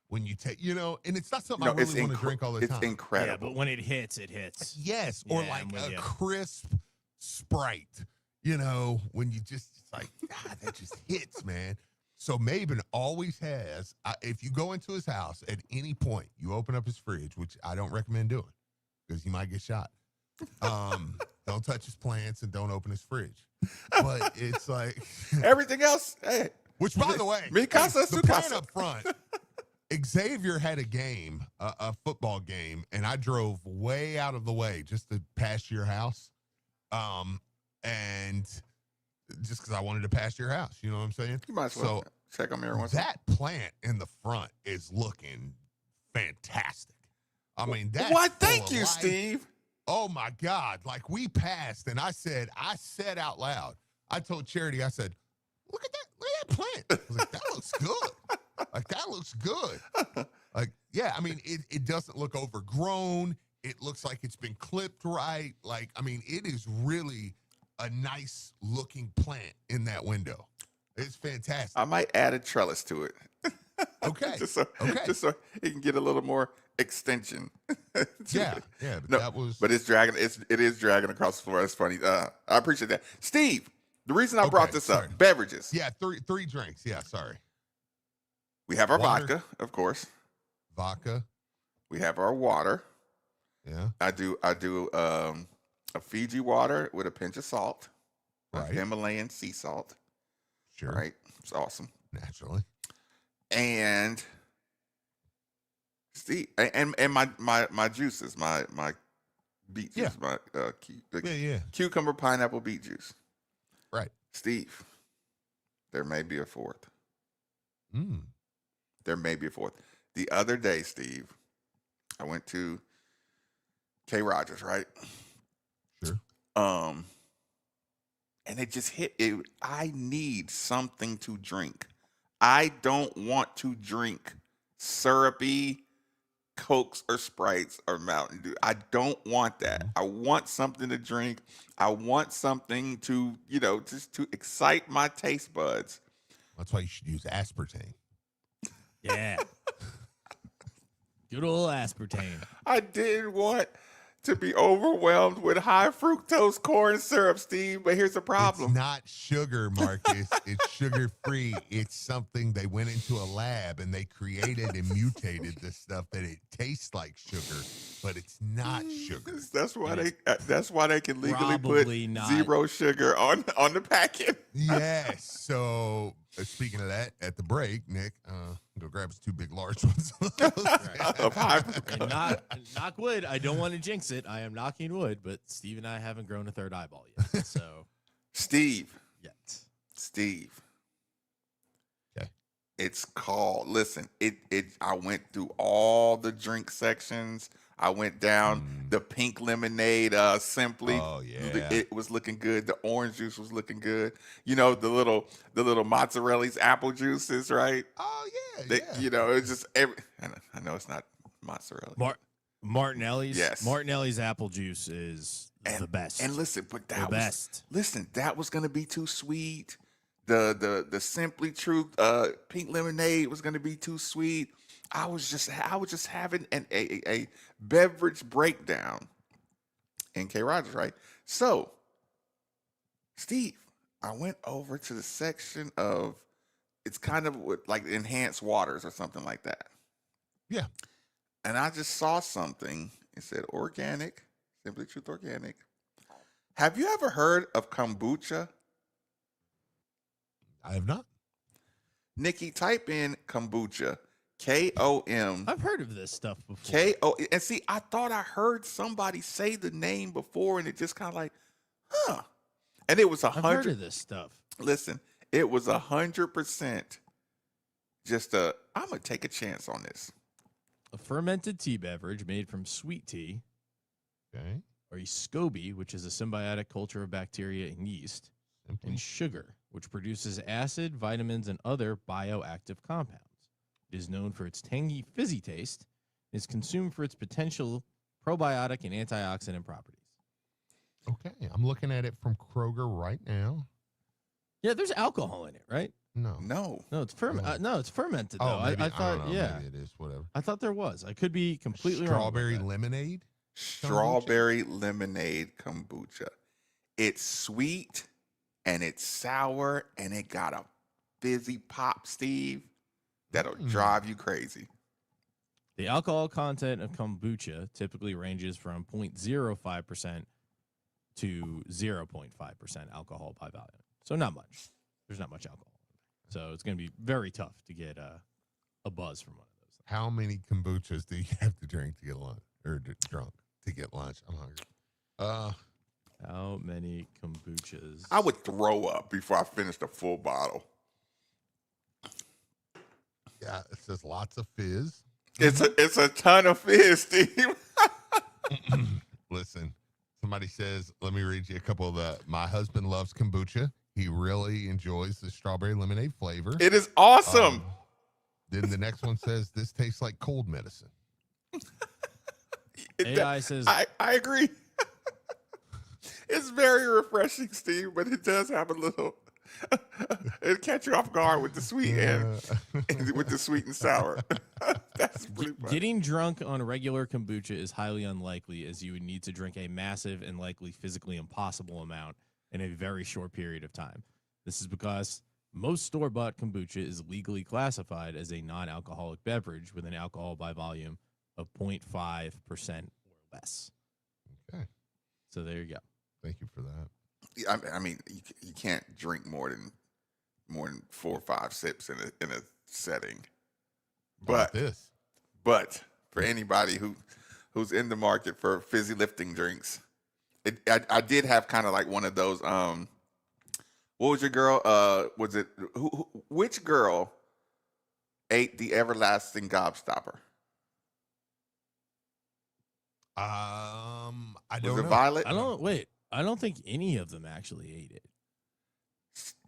When you take, and it's not something I really want to drink all the time. It's incredible. Yeah, but when it hits, it hits. Yes, or Yeah, like a you. crisp Sprite, when you just, it's like, God, that just hits, man. So Maben always has, if you go into his house at any point, you open up his fridge, which I don't recommend doing because you might get shot. Don't touch his plants and don't open his fridge. But it's like everything else. Hey, which, by the way, mi casa, the su plan casa. up front. Xavier had a game, a football game, and I drove way out of the way just to pass your house, and just because I wanted to pass your house, you know what I'm saying? You might as well check on me every once in a while. That plant in the front is looking fantastic. I mean, that's why? full Thank of you, life. Steve. Oh my God! Like we passed, and I said out loud. I told Charity, I said, "Look at that plant." I was like, "That looks good." Like, that looks good. Like, yeah, I mean, it doesn't look overgrown. It looks like it's been clipped right. Like, I mean, it is really a nice looking plant in that window. It's fantastic. I might add a trellis to it. Okay. just so it can get a little more extension. Yeah. But But it's dragging. It is dragging across the floor. That's funny. I appreciate that, Steve. The reason I brought this up, beverages. Yeah, three drinks. Yeah, sorry. We have our Water. vodka, of course. Vodka. We have our water. Yeah. I do a Fiji water with a pinch of salt. Right. Himalayan sea salt. Sure. Right. It's awesome. Naturally. And Steve and my juices, my beet juice, my cucumber pineapple beet juice. Right. Steve, there may be a fourth. Mm. There may be a fourth. The other day, Steve, I went to K. Rogers, right? Sure. And it just hit it. I need something to drink. I don't want to drink syrupy Cokes or Sprites or Mountain Dew. I don't want that. I want something to drink. I want something to, just to excite my taste buds. That's why you should use aspartame. Yeah. Good old aspartame. I didn't want to be overwhelmed with high fructose corn syrup, Steve. But here's the problem. It's not sugar, Marcus. It's sugar-free. It's something they went into a lab and they created and mutated this stuff that it tastes like sugar, but it's not sugar. That's why they can legally Probably put not. 0 sugar on the packet. Yes. So speaking of that, at the break, Nick, go grab us 2 big large ones. Of high And knock wood. I don't want to jinx it. I am knocking wood, but Steve and I haven't grown a third eyeball yet. So Steve. Steve. Okay. It's called. Listen, I went through all the drink sections. I went down the pink lemonade, simply. Oh, yeah. It was looking good. The orange juice was looking good. You know, the little mozzarella's apple juices, right? Oh yeah. They, you know, it's just I know it's not mozzarella. Martinelli's. Yes. Martinelli's apple juice is the best. And listen, but that the was best. Listen, that was gonna be too sweet. The Simply Truth pink lemonade was gonna be too sweet. I was just having a beverage breakdown. And K. Rogers, right? So, Steve, I went over to the section of it's kind of like enhanced waters or something like that. Yeah. And I just saw something. It said organic, Simply Truth organic. Have you ever heard of kombucha? I have not. Nikki, type in kombucha. K-O-M. I've heard of this stuff before. K-O. And see, I thought I heard somebody say the name before, and it just kind of like, huh. And it was 100. I've heard of this stuff. Listen, it was 100% just I'm going to take a chance on this. A fermented tea beverage made from sweet tea. Okay. Or a SCOBY, which is a symbiotic culture of bacteria and yeast. And sugar, which produces acid, vitamins, and other bioactive compounds. It is known for its tangy, fizzy taste and is consumed for its potential probiotic and antioxidant properties. Okay, I'm looking at it from Kroger right now. Yeah, there's alcohol in it, right? No. No, it's fermented though. Oh, maybe, I thought, don't know, yeah, maybe it is. Whatever. I thought there was. I could be completely wrong. Strawberry lemonade. Strawberry lemonade kombucha. It's sweet and it's sour and it got a fizzy pop, Steve. That'll drive you crazy. The alcohol content of kombucha typically ranges from 0.05% to 0.5% alcohol by volume. So not much. There's not much alcohol. So it's going to be very tough to get a buzz from one of those. How many kombuchas do you have to drink to get lunch or drunk to get lunch? I'm hungry. How many kombuchas? I would throw up before I finished a full bottle. Yeah, it says lots of fizz. It's a ton of fizz, Steve. Listen, somebody says, let me read you a couple of my husband loves kombucha. He really enjoys the strawberry lemonade flavor. It is awesome. Then the next one says, this tastes like cold medicine. AI says, I agree. It's very refreshing, Steve, but it does have a little. It'll catch you off guard with the sweet and with the sweet and sour. That's pretty funny. Getting drunk on regular kombucha is highly unlikely, as you would need to drink a massive and likely physically impossible amount in a very short period of time. This is because most store-bought kombucha is legally classified as a non-alcoholic beverage with an alcohol by volume of 0.5% or less. Okay. So there you go. Thank you for that. I mean, you can't drink more than 4 or 5 sips in a setting. But for anybody who's in the market for fizzy lifting drinks, I did have kind of like one of those. What was your girl? Was it which girl ate the everlasting gobstopper? I Was don't it know. Violet? I don't think any of them actually ate it.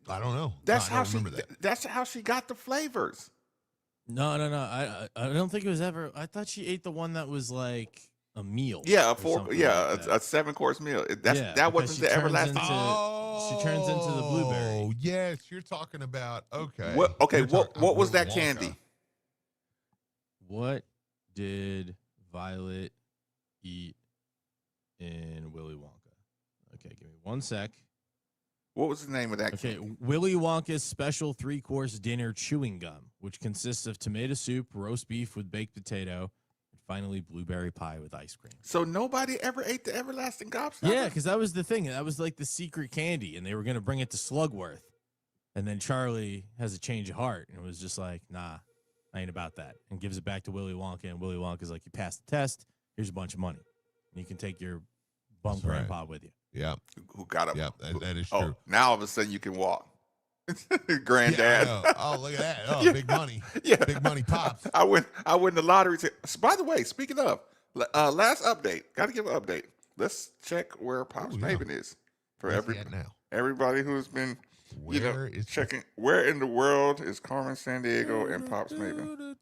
I don't know. That's I how don't she. remember that. That's how she got the flavors. No. I don't think it was ever. I thought she ate the one that was like a meal. Yeah, or something a like that. 7-course meal. That because wasn't she the turns everlasting. She turns into the blueberry. Oh, yes, you're talking about okay. What was that candy? What did Violet eat Okay, give me 1 sec. What was the name of that? Okay, Willy Wonka's special 3-course dinner chewing gum, which consists of tomato soup, roast beef with baked potato, and finally blueberry pie with ice cream. So nobody ever ate the everlasting gobstopper? Yeah, because that was the thing. That was like the secret candy, and they were going to bring it to Slugworth. And then Charlie has a change of heart, and it was just like, nah, I ain't about that, and gives it back to Willy Wonka, and Willy Wonka's like, you passed the test, here's a bunch of money. And you can take your bum grandpa with you. Yeah. Who got him? Yeah, that is Oh, true. now all of a sudden you can walk. Granddad. Yeah, I know. Oh, look at that. Oh, Yeah. big money. Yeah. Big money pops. I win the lottery. By the way, speaking of, last update, got to give an update. Let's check where Pops Maven is for everybody who's been, checking. Where in the world is Carmen Sandiego and Pops Maven?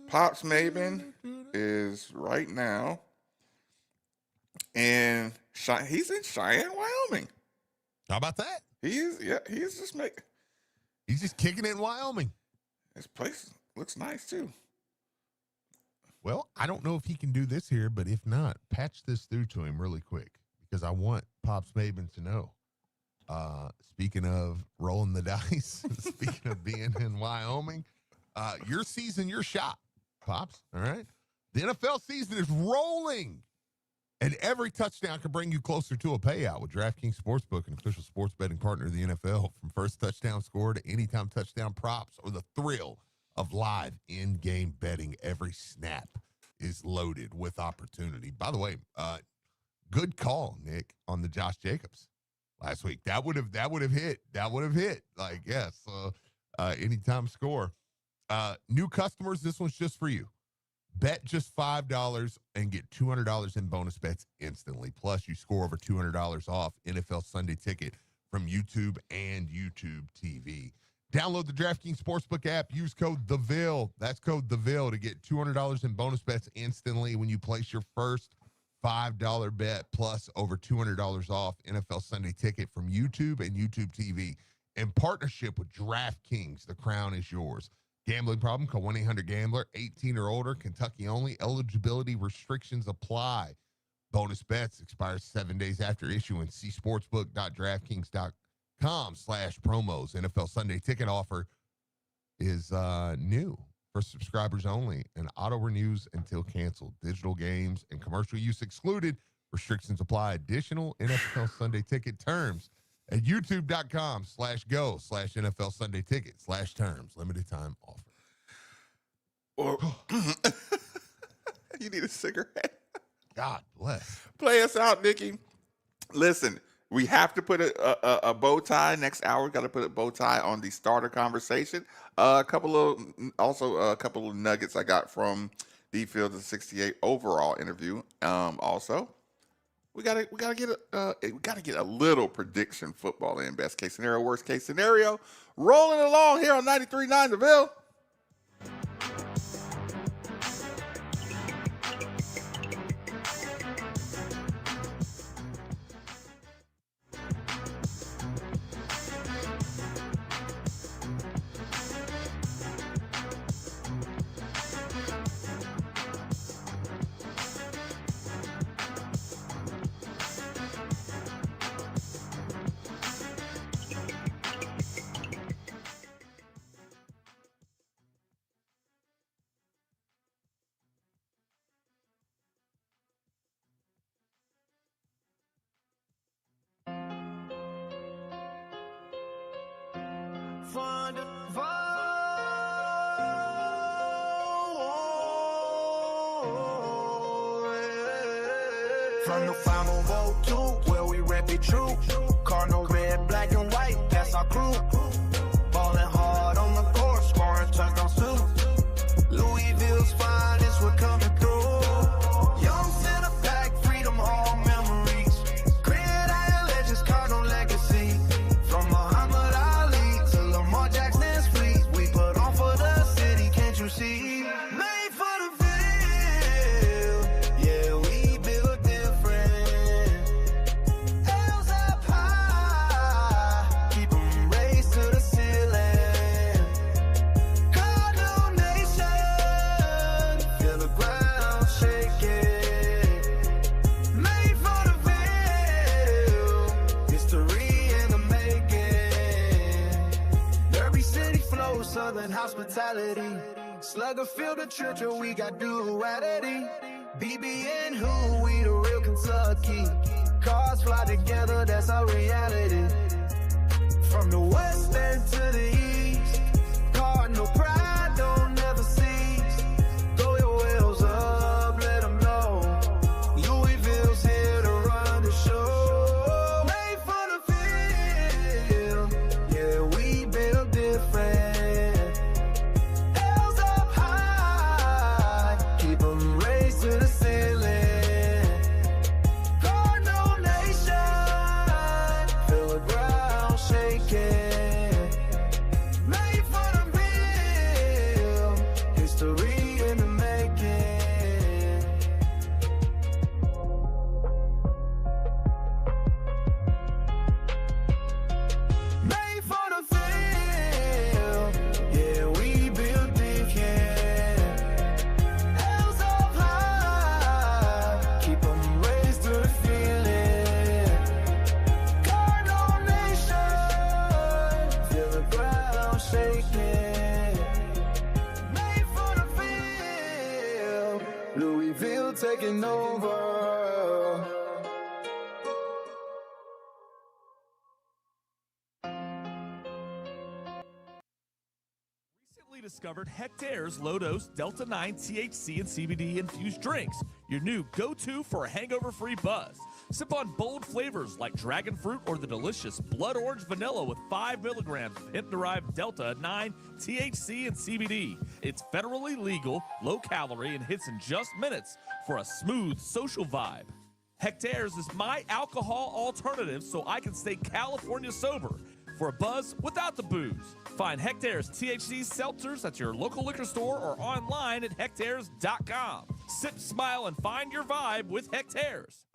Pops Maven is right now in he's in Cheyenne, Wyoming. How about that? He's just He's just kicking it in Wyoming. His place looks nice too. Well, I don't know if he can do this here, but if not, patch this through to him really quick because I want Pops Maven to know. Speaking of rolling the dice, speaking of being in Wyoming, your season, your shot, Pops. All right. The NFL season is rolling. And every touchdown can bring you closer to a payout with DraftKings Sportsbook, an official sports betting partner of the NFL. From first touchdown score to anytime touchdown props or the thrill of live in-game betting, every snap is loaded with opportunity. By the way, good call, Nick, on the Josh Jacobs last week. That would have hit. That would have hit. Like, yes, anytime score. New customers, this one's just for you. Bet just $5 and get $200 in bonus bets instantly. Plus, you score over $200 off NFL Sunday Ticket from YouTube and YouTube TV. Download the DraftKings Sportsbook app. Use code THEVILL. That's code THEVILL to get $200 in bonus bets instantly when you place your first $5 bet, plus over $200 off NFL Sunday Ticket from YouTube and YouTube TV. In partnership with DraftKings, the crown is yours. Gambling problem? Call 1-800-GAMBLER. 18 or older. Kentucky only. Eligibility restrictions apply. Bonus bets expire 7 days after issuance. See sportsbook.draftkings.com/promos. NFL Sunday Ticket offer is new for subscribers only and auto renews until canceled. Digital games and commercial use excluded. Restrictions apply. Additional NFL Sunday Ticket terms at youtube.com/go/NFL Sunday Ticket/terms. Limited time offer. Or you need a cigarette. God bless. Play us out, Nikki. Listen, we have to put a bow tie next hour. Got to put a bow tie on the starter conversation. A couple of nuggets I got from the Field of 68 overall interview. Also, we gotta get a little prediction football in. Best case scenario, worst case scenario. Rolling along here on 93.9 The Ville. From the 502, where we rep it true. Cardinal red, black and white, that's our crew. Ballin' hard on the court, scoring touchdowns too. Louisville's finest, we're coming through. Young center back, freedom, all memories. Gridiron legends, Cardinal legacy. From Muhammad Ali to Lamar Jackson's fleet, we put on for the city, can't you see? Made for the Ville, yeah, we built different. Hells up high, keep 'em raised to and hospitality. Slugger field the church, or we got duality. BBN who, we the real Kentucky. Cars fly together, that's our reality. From the west end to the east, Cardinal pride don't never cease. Throw your wheels up, let them know. Louisville's here to run the show. Made for the field, yeah, we build different. L's up high, keep them raised to the ceiling. Cardinal Nation, feel the ground shaking. Made for the real, history in the making. Made for the field, yeah, we build different. L's up high, keep them raised to the feeling. Cardinal Nation, feel the ground shaking. Made for the field, Louisville taking over. Recently discovered Hectare's low-dose Delta 9 THC and CBD infused drinks, your new go-to for a hangover-free buzz. Sip on bold flavors like dragon fruit or the delicious blood orange vanilla with 5 milligrams of hemp-derived Delta 9 THC and CBD. It's federally legal, low-calorie, and hits in just minutes for a smooth social vibe. Hectare's is my alcohol alternative so I can stay California sober for a buzz without the booze. Find Hectare's THC seltzers at your local liquor store or online at hectares.com. Sip, smile, and find your vibe with Hectares.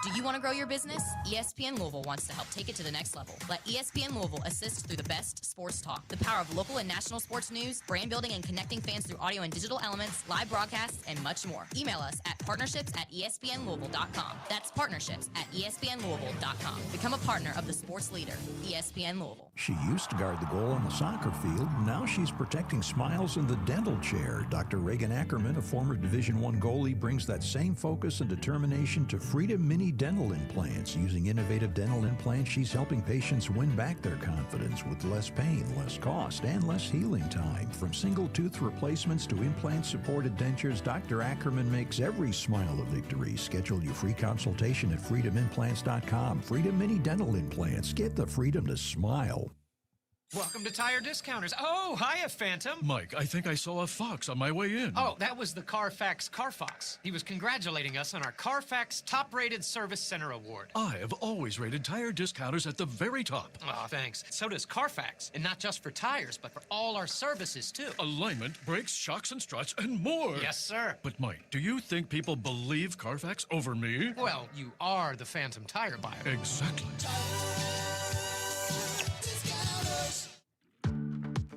Do you want to grow your business? ESPN Louisville wants to help take it to the next level. Let ESPN Louisville assist through the best sports talk, the power of local and national sports news, brand building and connecting fans through audio and digital elements, live broadcasts, and much more. Email us at partnerships@espnlouisville.com. That's partnerships@espnlouisville.com. Become a partner of the sports leader, ESPN Louisville. She used to guard the goal on the soccer field. Now she's protecting smiles in the dental chair. Dr. Reagan Ackerman, a former Division I goalie, brings that same focus and determination to Freedom Mini Dental Implants. Using innovative dental implants, she's helping patients win back their confidence with less pain, less cost, and less healing time. From single tooth replacements to implant-supported dentures, Dr. Ackerman makes every smile a victory. Schedule your free consultation at freedomimplants.com. Freedom Mini Dental Implants. Get the freedom to smile. Welcome to Tire Discounters. Oh, hiya, Phantom. Mike, I think I saw a fox on my way in. Oh, that was the Carfax Carfox. He was congratulating us on our Carfax Top-Rated Service Center Award. I have always rated Tire Discounters at the very top. Oh, thanks. So does Carfax. And not just for tires, but for all our services, too. Alignment, brakes, shocks, and struts, and more. Yes, sir. But, Mike, do you think people believe Carfax over me? Well, you are the Phantom tire buyer. Exactly.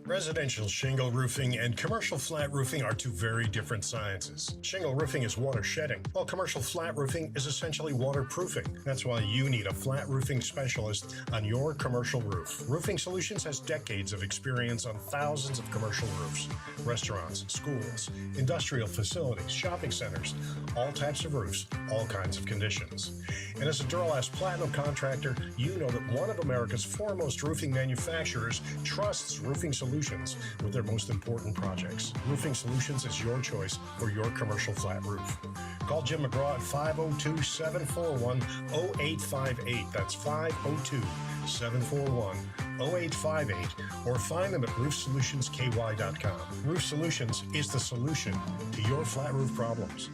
Residential shingle roofing and commercial flat roofing are two very different sciences. Shingle roofing is water shedding, while commercial flat roofing is essentially waterproofing. That's why you need a flat roofing specialist on your commercial roof. Roofing Solutions has decades of experience on thousands of commercial roofs, restaurants, schools, industrial facilities, shopping centers, all types of roofs, all kinds of conditions. And as a Duralast Platinum contractor, you know that one of America's foremost roofing manufacturers trusts Roofing Solutions with their most important projects. Roofing Solutions is your choice for your commercial flat roof. Call Jim McGraw at 502-741-0858. That's 502-741-0858. Or find them at roofsolutionsky.com. Roof Solutions is the solution to your flat roof problems.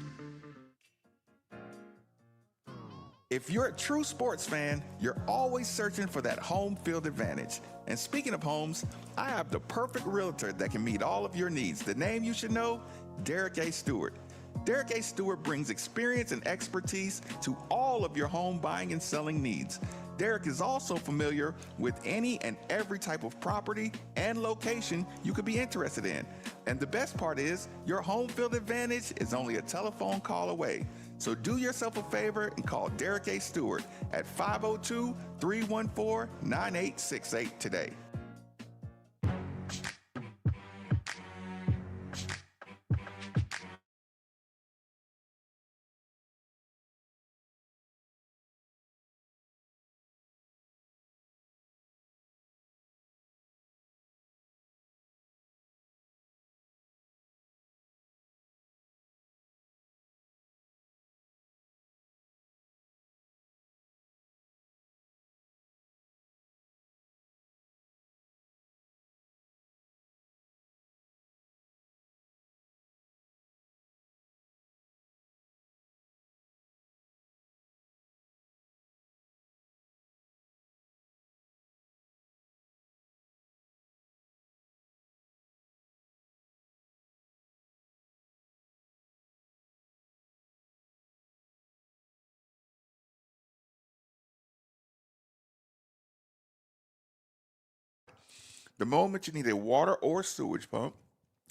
If you're a true sports fan, you're always searching for that home field advantage. And speaking of homes, I have the perfect realtor that can meet all of your needs. The name you should know, Derek A. Stewart. Derek A. Stewart brings experience and expertise to all of your home buying and selling needs. Derek is also familiar with any and every type of property and location you could be interested in. And the best part is, your home field advantage is only a telephone call away. So do yourself a favor and call Derek A. Stewart at 502-314-9868 today. The moment you need a water or sewage pump,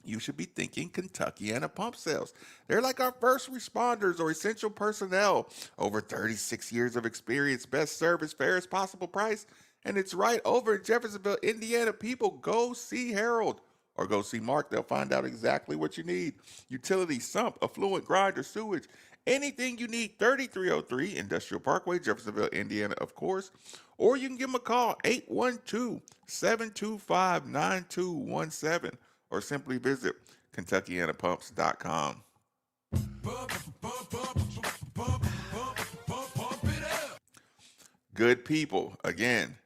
you should be thinking Kentuckiana Pump Sales. They're like our first responders or essential personnel. Over 36 years of experience, best service, fairest possible price. And it's right over in Jeffersonville, Indiana. People, go see Harold or go see Mark. They'll find out exactly what you need. Utility, sump, affluent grinder, sewage, anything you need. 3303 Industrial Parkway, Jeffersonville, Indiana, of course. Or you can give them a call, 812-725-9217. Or simply visit KentuckianaPumps.com. Good people, again,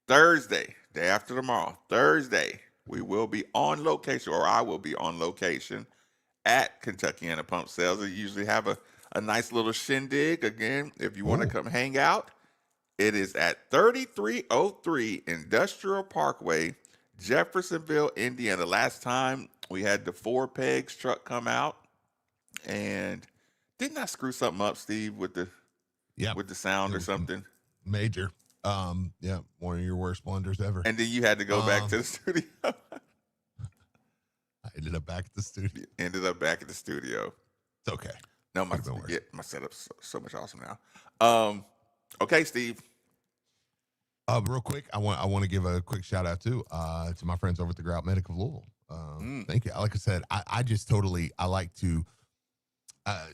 Thursday, day after tomorrow, Thursday, we will be on location, or I will be on location at Kentuckiana Pump Sales. They usually have a nice little shindig. Again, if you want to come hang out, it is at 3303 Industrial Parkway, Jeffersonville, Indiana. Last time we had the 4 Pegs truck come out, and didn't I screw something up, Steve, with the sound or something? Major. Yeah, one of your worst blunders ever. And then you had to go back to the studio. I ended up back at the studio. It's okay. No, my setup's so much awesome now. Okay, Steve. Real quick, I want to give a quick shout out to my friends over at the Grout Medic of Louisville. Thank you. Like I said, I just totally, I like to,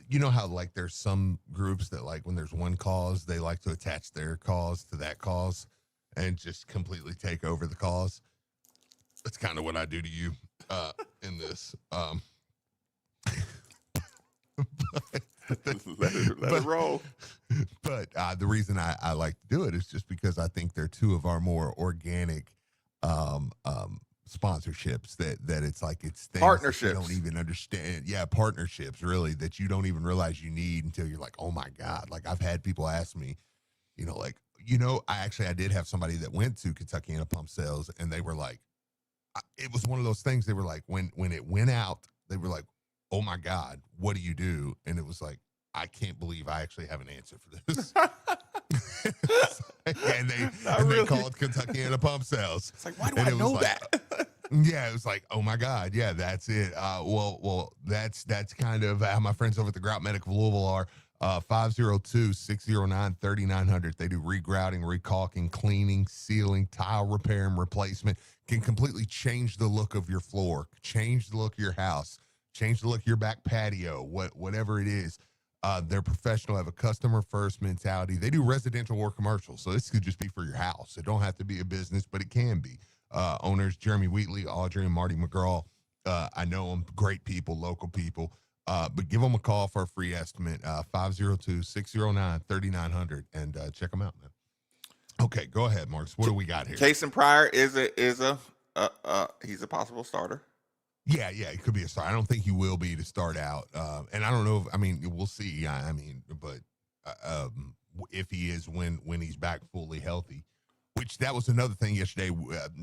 you know how like there's some groups that like when there's one cause, they like to attach their cause to that cause and just completely take over the cause. That's kind of what I do to you in this. Let it roll. But the reason I like to do it is just because I think they're two of our more organic sponsorships that it's like it's things partnerships that you don't even understand. Yeah, partnerships really that you don't even realize you need until you're like, oh my God. Like I've had people ask me, I did have somebody that went to Kentuckiana Pump Sales and they were like, it was one of those things. They were like, when it went out, they were like, oh my God, what do you do? And it was like, I can't believe I actually have an answer for this. and they called Kentuckiana Pump Sales. It's like, why do I know that? Yeah, it was like, oh my God, yeah, that's it. Well, that's kind of how my friends over at the Grout Medic of Louisville are. 502-609-3900. They do regrouting, recalking, cleaning, sealing, tile repair and replacement. Can completely change the look of your floor, change the look of your house, change the look of your back patio, whatever it is. They're professional, have a customer first mentality. They do residential or commercial. So this could just be for your house. It don't have to be a business, but it can be. Owners, Jeremy Wheatley, Audrey, and Marty McGraw. I know them, great people, local people. But give them a call for a free estimate, 502-609-3900, and check them out, man. Okay, go ahead, Marks. What do we got here? Kase Pryor he's a possible starter. Yeah, it could be a start. I don't think he will be to start out. And I don't know we'll see. But if he is when he's back fully healthy, which that was another thing yesterday,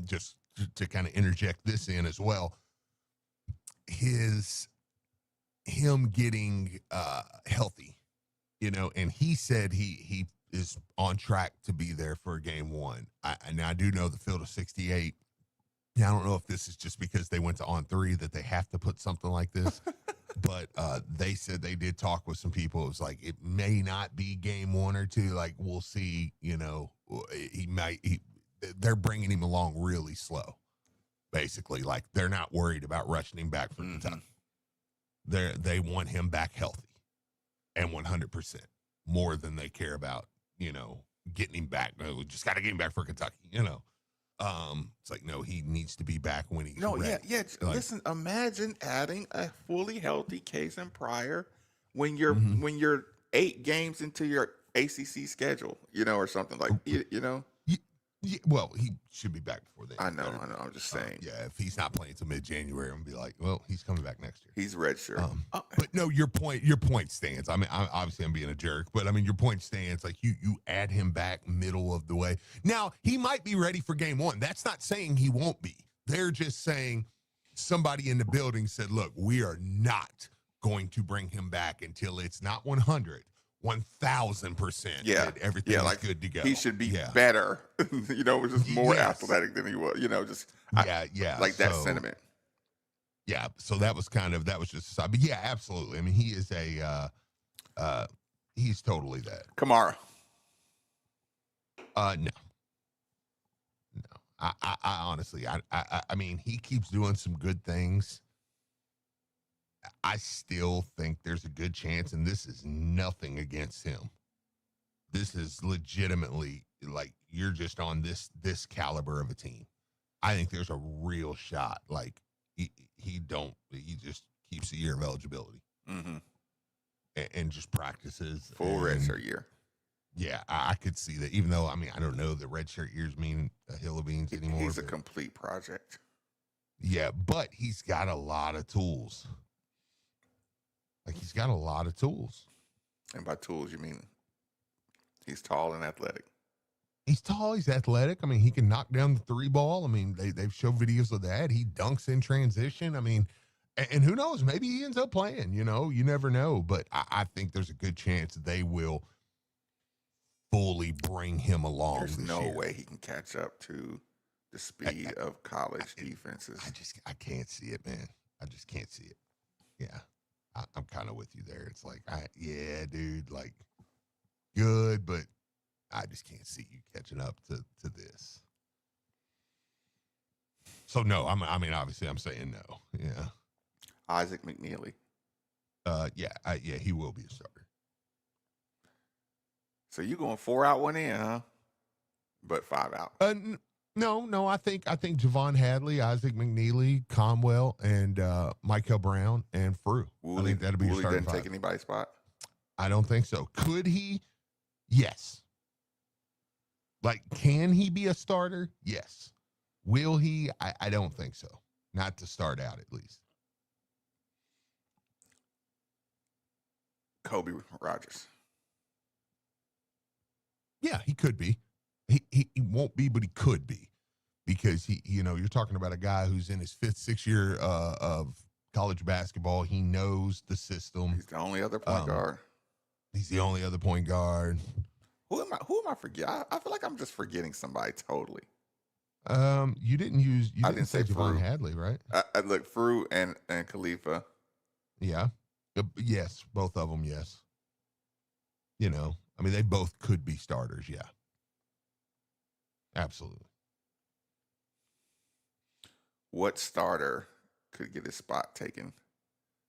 just to kind of interject this in as well. Him getting healthy, and he said he is on track to be there for game one. Now I do know the field of 68. Now, I don't know if this is just because they went to on 3 that they have to put something like this, but they said they did talk with some people. It was like, it may not be game 1 or 2. Like, we'll see, they're bringing him along really slow, basically. Like, they're not worried about rushing him back for Kentucky. They want him back healthy and 100% more than they care about, getting him back. No, we just got to get him back for Kentucky, It's like, no, he needs to be back when he's ready. Yeah. Like, listen, imagine adding a fully healthy Kase Pryor when you're 8 games into your ACC schedule, or something like, Yeah, well, he should be back before then. I know. I'm just saying. If he's not playing till mid-January, I'm gonna be like, well, he's coming back next year. He's redshirt. But no, your point stands. I mean, obviously I'm being a jerk, but I mean, your point stands. Like you add him back middle of the way. Now he might be ready for game 1. That's not saying he won't be. They're just saying somebody in the building said, look, we are not going to bring him back until it's not 100. 1,000%. Yeah. That everything is good to go. He should be better, just more Yes. athletic than he was, Yeah. like that So, sentiment. Yeah. So that was just a side. But yeah, absolutely. I mean, he is he's totally that. Kamara. No. I honestly, I mean, he keeps doing some good things. I still think there's a good chance, and this is nothing against him. This is legitimately like you're just on this caliber of a team. I think there's a real shot. Like he just keeps a year of eligibility and just practices full redshirt year. Yeah, I could see that. Even though I don't know that redshirt years mean a hill of beans anymore. He's a complete project. Yeah, but he's got a lot of tools. Like he's got a lot of tools. And by tools, you mean he's tall and athletic. He's tall. He's athletic. I mean, he can knock down the three ball. I mean, they've showed videos of that. He dunks in transition. I mean, and who knows? Maybe he ends up playing. You never know. But I think there's a good chance they will fully bring him along. There's no year. way he can catch up to the speed of college defenses. I can't see it, man. I just can't see it. Yeah. I'm kind of with you there. It's like, yeah, dude, like good, but I just can't see you catching up to this. So no, obviously I'm saying no. Yeah. Isaac McNeely. Yeah, he will be a starter. So you going 4 out, 1 in, huh? But 5 out. No. I think Javon Hadley, Isaac McNeely, Conwell, and Michael Brown and Frew. I think that'll be your starting didn't five. take anybody's spot. I don't think so. Could he? Yes. Like, can he be a starter? Yes. Will he? I don't think so. Not to start out, at least. Kobe Rogers. Yeah, he could be. He won't be, but he could be, because you're talking about a guy who's in his 5th, 6th year of college basketball. He knows the system. He's the only other point guard. He's the only other point guard. Who am I forgetting? I feel like I'm just forgetting somebody totally. You didn't say Javon Frew. Hadley, right? I look, Frew and Khalifa. Yeah. Yes, both of them. Yes. They both could be starters. Yeah. Absolutely. What starter could get his spot taken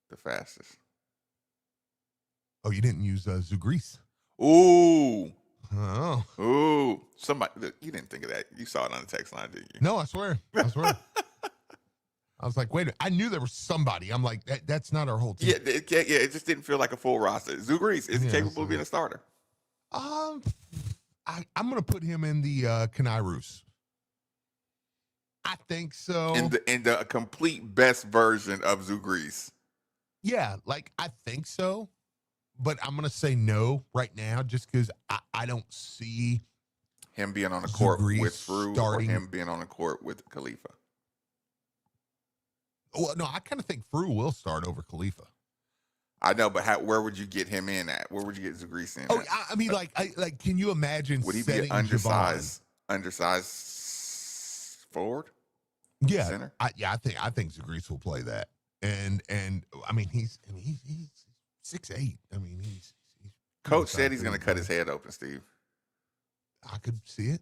the fastest? Oh, you didn't use Zugris. Ooh. Oh. Ooh. Somebody, you didn't think of that. You saw it on the text line, didn't you? No, I swear. I was like, wait a minute. I knew there was somebody. I'm like, that's not our whole team. Yeah, it just didn't feel like a full roster. Zugris is capable of being a starter. I'm going to put him in the Kanairus. I think so. In the complete best version of Zugris. Yeah, like I think so. But I'm going to say no right now just because I don't see him being on the court Zugris with Frew or him being on the court with Khalifa. Well, no, I kind of think Frew will start over Khalifa. I know, but where would you get him in at? Where would you get Zugris in? Oh, I mean, can you imagine? Would he be an undersized forward? Yeah, center. I think Zugris will play that, and I mean he's 6'8". I mean he's Coach said he's going to cut his head open, Steve. I could see it.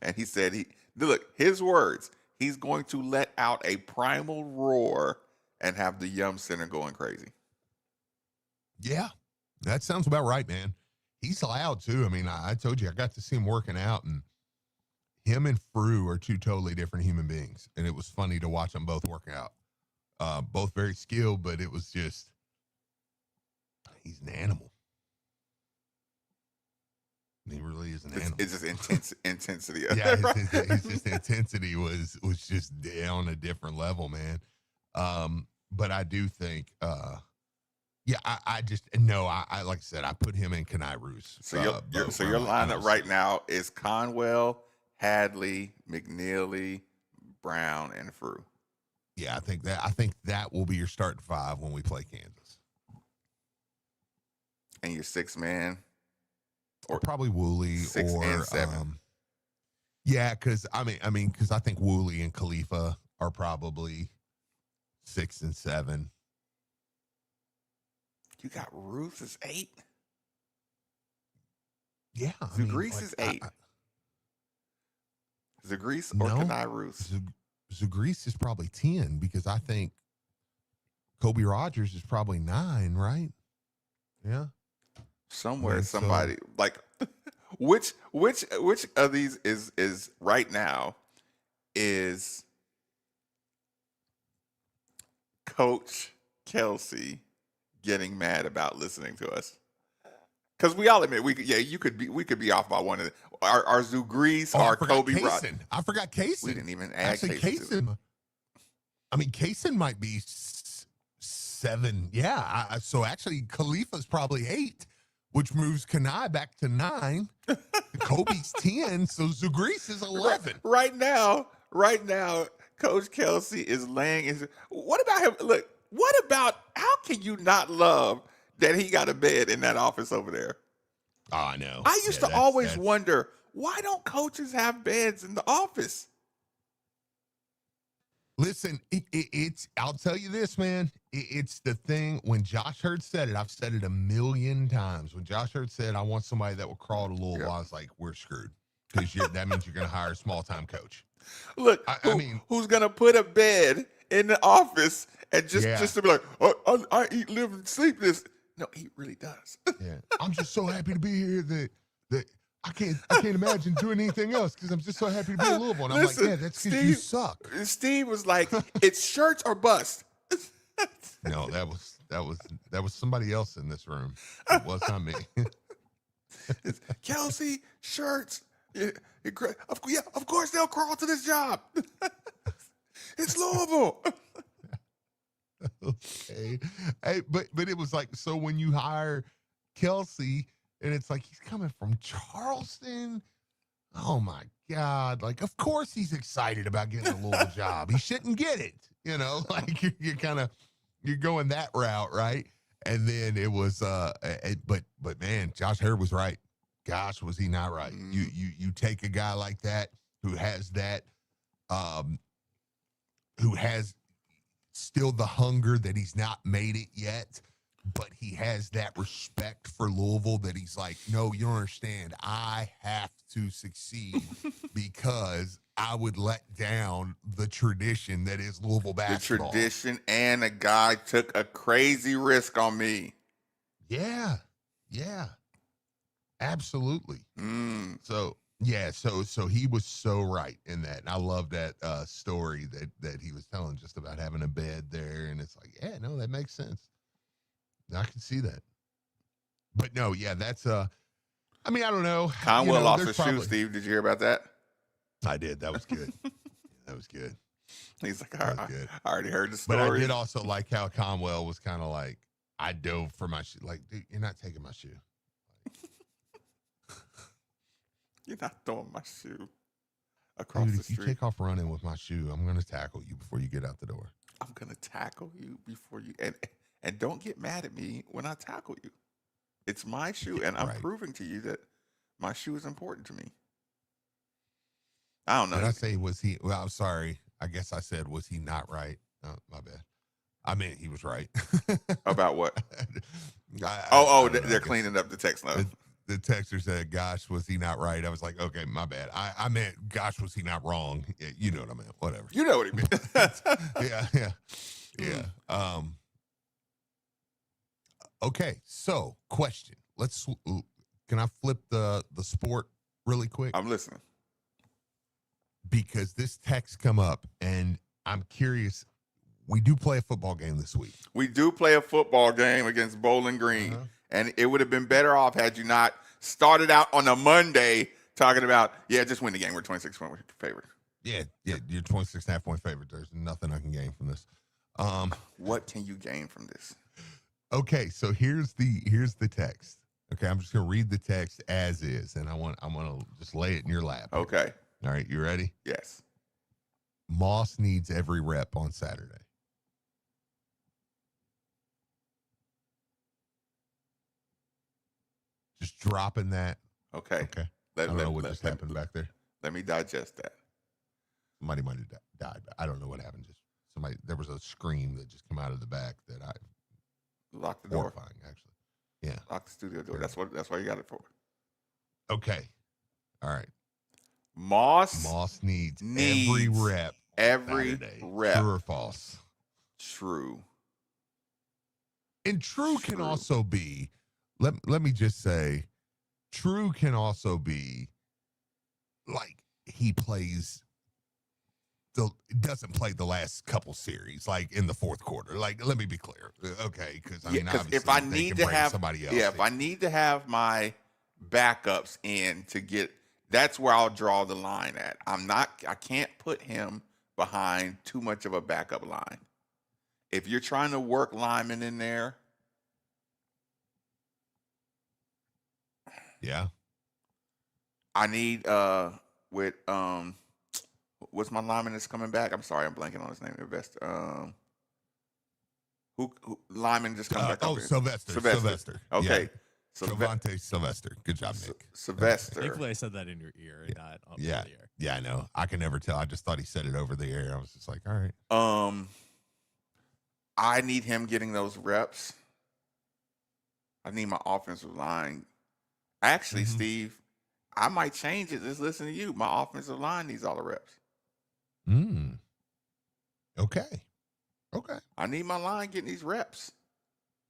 And he said look, his words. He's going to let out a primal roar and have the Yum Center going crazy. Yeah, that sounds about right, man. He's loud too. I mean, I told you, I got to see him working out, and him and Frew are two totally different human beings. And it was funny to watch them both work out. Both very skilled, but it was just, he's an animal. He really is an animal. It's just intensity. Yeah, his just intensity was just on a different level, man. But I do think, I like I said, I put him in Kanairus. So your lineup right now is Conwell, Hadley, McNeely, Brown, and Frew. Yeah, I think that will be your starting 5 when we play Kansas. and your 6 man, or probably Woolley 6 or and 7. Yeah, because I think Woolley and Khalifa are probably 6 and 7. You got Ruth as 8. Yeah, Zagreus is 8. Zagreus or Kanai Ruth? Zagreus is probably 10 because I think Kobe Rogers is probably 9, right? Yeah. Somewhere, somebody like which of these is right now is Coach Kelsey getting mad about listening to us? Because we all admit we could be off by one of the our Zagreus, our Kobe Rogers. I forgot Kase. We didn't even add Actually, Kase. Kase might be 7. Yeah. So actually, Khalifa's probably 8, which moves Kanai back to 9. Kobe's 10. So Zagreus is 11. Right now, Coach Kelsey is laying his. What about him? Look, what about how can you not love that he got a bed in that office over there? Oh, I know. I used to always wonder, why don't coaches have beds in the office? Listen, it's I'll tell you this, man. It's the thing when Josh Hurd said it, I've said it a million times. When Josh Hurd said, I want somebody that will crawl to Louisville, I was like, we're screwed. Because that means you're going to hire a small-time coach. Look, who's going to put a bed in the office and just to be like, oh, I eat, live, and sleep this. No, he really does. Yeah, I'm just so happy to be here that I can't imagine doing anything else because I'm just so happy to be in Louisville. And I'm like, yeah, that's because you suck. Steve was like, it's shirts or bust. No, that was somebody else in this room. It was not me. It's Kelsey, shirts. Yeah, of course they'll crawl to this job. It's Louisville. Okay. Hey, but it was like, so when you hire Kelsey and it's like he's coming from Charleston, oh my God. Like, of course he's excited about getting a Louisville job. He shouldn't get it. Like you're going that route, right? And then it was but man, Josh Hurd was right. Gosh, was he not right? You take a guy like that who has that who has still the hunger that he's not made it yet, but he has that respect for Louisville that he's like, no, you don't understand. I have to succeed because I would let down the tradition that is Louisville basketball. The tradition, and a guy took a crazy risk on me. Yeah. Absolutely. So he was so right in that. And I love that story that he was telling just about having a bed there. And it's like, yeah, no, that makes sense. I can see that. But no, yeah, that's I don't know. Conwell lost his shoe, Steve. Did you hear about that? I did. That was good. That was good. He's like, I already heard the story. But I did also like how Conwell was kind of like, I dove for my shoe. Like, dude, you're not taking my shoe. You're not throwing my shoe across the street. If you take off running with my shoe, I'm going to tackle you before you get out the door. I'm going to tackle you before you... And don't get mad at me when I tackle you. It's my shoe, and I'm proving to you that my shoe is important to me. I don't know. Did I say was he... Well, I'm sorry. I guess I said, was he not right? Oh, my bad. I meant he was right. About what? They're cleaning up the text note. The texter said, gosh, was he not right? I was like, okay, my bad. I meant, gosh, was he not wrong? Yeah, you know what I meant. Whatever. You know what he meant. Yeah. Okay, so question. Can I flip the sport really quick? I'm listening. Because this text come up, and I'm curious. We do play a football game this week. We do play a football game against Bowling Green. And it would have been better off had you not started out on a Monday talking about, just win the game. We're 26-point favorite. Yeah, you're 26.5-point favorite. There's nothing I can gain from this. What can you gain from this? Okay, so here's the text. Okay, I'm just gonna read the text as is, and I'm gonna just lay it in your lap. Okay. All right, you ready? Yes. Moss needs every rep on Saturday. just dropping that. Okay. Okay. I don't know what just happened back there. Let me digest that. Somebody might have died. I don't know what happened. Just somebody. There was a scream that just came out of the back that I locked the door. Horrifying, actually. Yeah. Lock the studio door. That's why you got it for. Okay. All right. Moss needs every rep. Every Saturday. rep. True or false? True. And true can also be. Let me just say, true can also be like he doesn't play the last couple series, like in the fourth quarter. Like, let me be clear, okay? Because I mean, obviously, if I need to have somebody else, if I need to have my backups in to get, that's where I'll draw the line at. I can't put him behind too much of a backup line. If you're trying to work Lyman in there, yeah, I need with what's my lineman that's coming back? I'm sorry, I'm blanking on his name. Who Lyman just coming back? Sylvester. Okay. Yeah. Sylvante Sylvester. Good job, Nick. Sylvester. Thankfully, I said that in your ear and not on the air. Yeah, I know. I can never tell. I just thought he said it over the air. I was just like, all right. I need him getting those reps. I need my offensive line. Actually, Steve, I might change it. Just listen to you. My offensive line needs all the reps. Okay. I need my line getting these reps.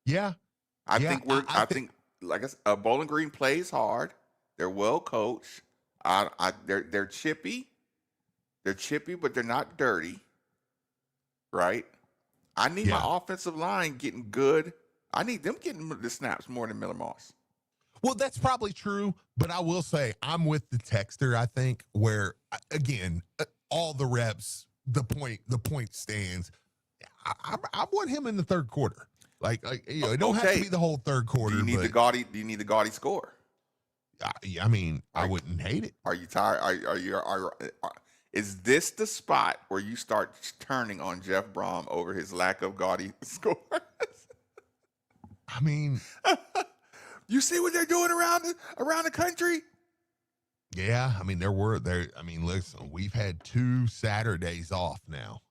Yeah. I think like I said, Bowling Green plays hard. They're well coached. They're chippy. They're chippy, but they're not dirty. Right? I need my offensive line getting good. I need them getting the snaps more than Miller Moss. Well, that's probably true, but I will say I'm with the texter, I think, where, again, all the reps, the point stands. I want him in the third quarter. Like it don't have to be the whole third quarter. Do you need the gaudy score? I mean, I wouldn't hate it. Are you tired? Is this the spot where you start turning on Jeff Brom over his lack of gaudy scores? I mean, you see what they're doing around the country? Yeah, I mean, listen, we've had 2 Saturdays off now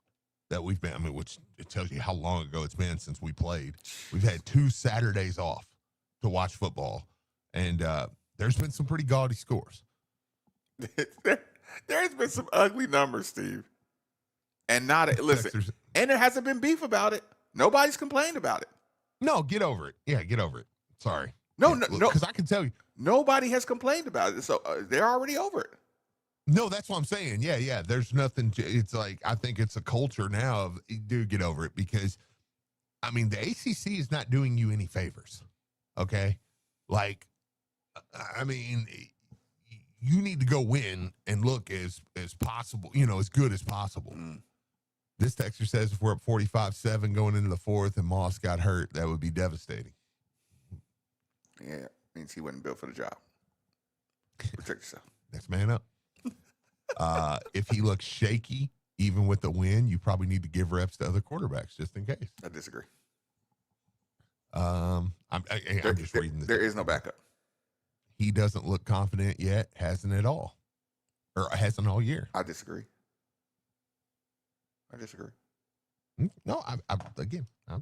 that we've been, which it tells you how long ago it's been since we played. We've had 2 Saturdays off to watch football, and there's been some pretty gaudy scores. There's been some ugly numbers, Steve. And and there hasn't been beef about it. Nobody's complained about it. No, get over it. Yeah, get over it. Sorry. No, because I can tell you, nobody has complained about it. So they're already over it. No, that's what I'm saying. Yeah. There's nothing. It's like, I think it's a culture now of, dude, get over it, because, I mean, the ACC is not doing you any favors. Okay, like, I mean, you need to go win and look as possible, as good as possible. This texter says if we're up 45-7 going into the fourth and Moss got hurt, that would be devastating. Yeah, means he wasn't built for the job. Protect yourself. Next man up. If he looks shaky, even with the win, you probably need to give reps to other quarterbacks just in case. I disagree. I'm just reading this. There is no backup. He doesn't look confident yet, hasn't at all, or hasn't all year. I disagree. No, I'm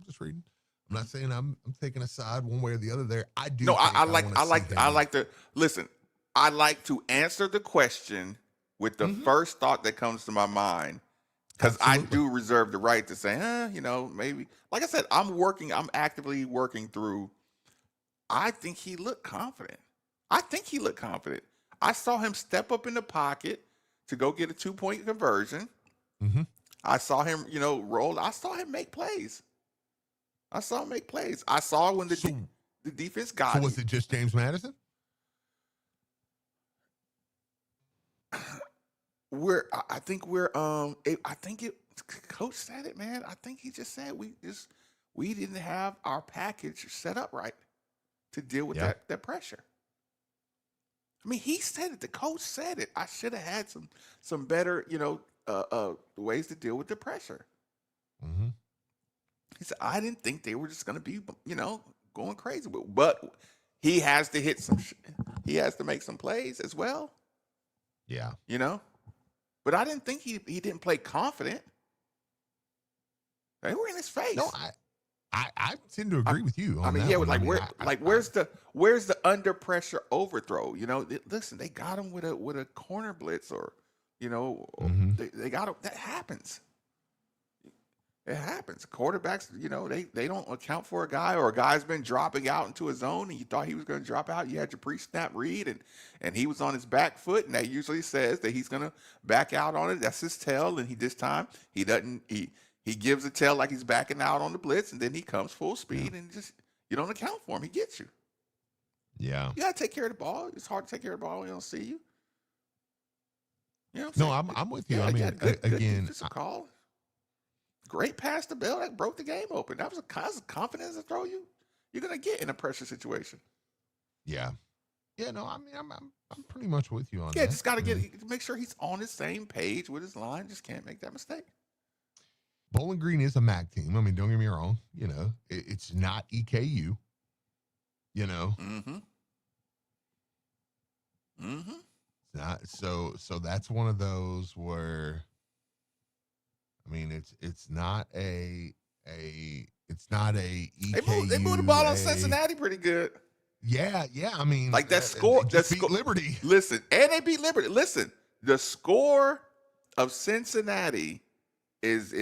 just reading. I'm not saying I'm taking a side one way or the other there. I do. No, I like to listen. I like to answer the question with the first thought that comes to my mind, because I do reserve the right to say, maybe. Like I said, I'm actively working through. I think he looked confident. I saw him step up in the pocket to go get a 2-point conversion. I saw him, roll. I saw him make plays. I saw when the defense got him. So was it just James Madison? I think Coach said it, man. I think he just said we didn't have our package set up right to deal with that pressure. I mean, he said it. The coach said it. I should have had some better, ways to deal with the pressure. He said, I didn't think they were just going to be, going crazy. But he has to hit some. He has to make some plays as well. Yeah. You know, but I didn't think he didn't play confident. They were in his face. No, I tend to agree with you. I On mean, that yeah, one. like where's the under pressure overthrow? You know, listen, they got him with a corner blitz, or you know, they got him. That happens. It happens. Quarterbacks, you know, they don't account for a guy, or a guy's been dropping out into a zone and you thought he was going to drop out. You had your pre-snap read and he was on his back foot, and that usually says that he's going to back out on it. That's his tell, and this time he doesn't. He gives a tell like he's backing out on the blitz, and then he comes full speed and just you don't account for him. He gets you. Yeah. You got to take care of the ball. It's hard to take care of the ball when they don't see you. You know what No, saying? I'm with you. Yeah, I mean, good again, defensive call. Great pass to Bell that broke the game open. That was a confidence to throw you're gonna get in a pressure situation. yeah. No, I mean, I'm pretty much with you on that. Yeah, just got to make sure he's on the same page with his line. Just can't make that mistake. Bowling Green is a MAC team. I mean, don't get me wrong. You know, it's not EKU. You know. It's not so that's one of those where, I mean, it's not a EKU. They moved the ball on Cincinnati pretty good. Yeah. I mean, like that score. That beat Liberty. Listen, and they beat Liberty. Listen, the score of Cincinnati is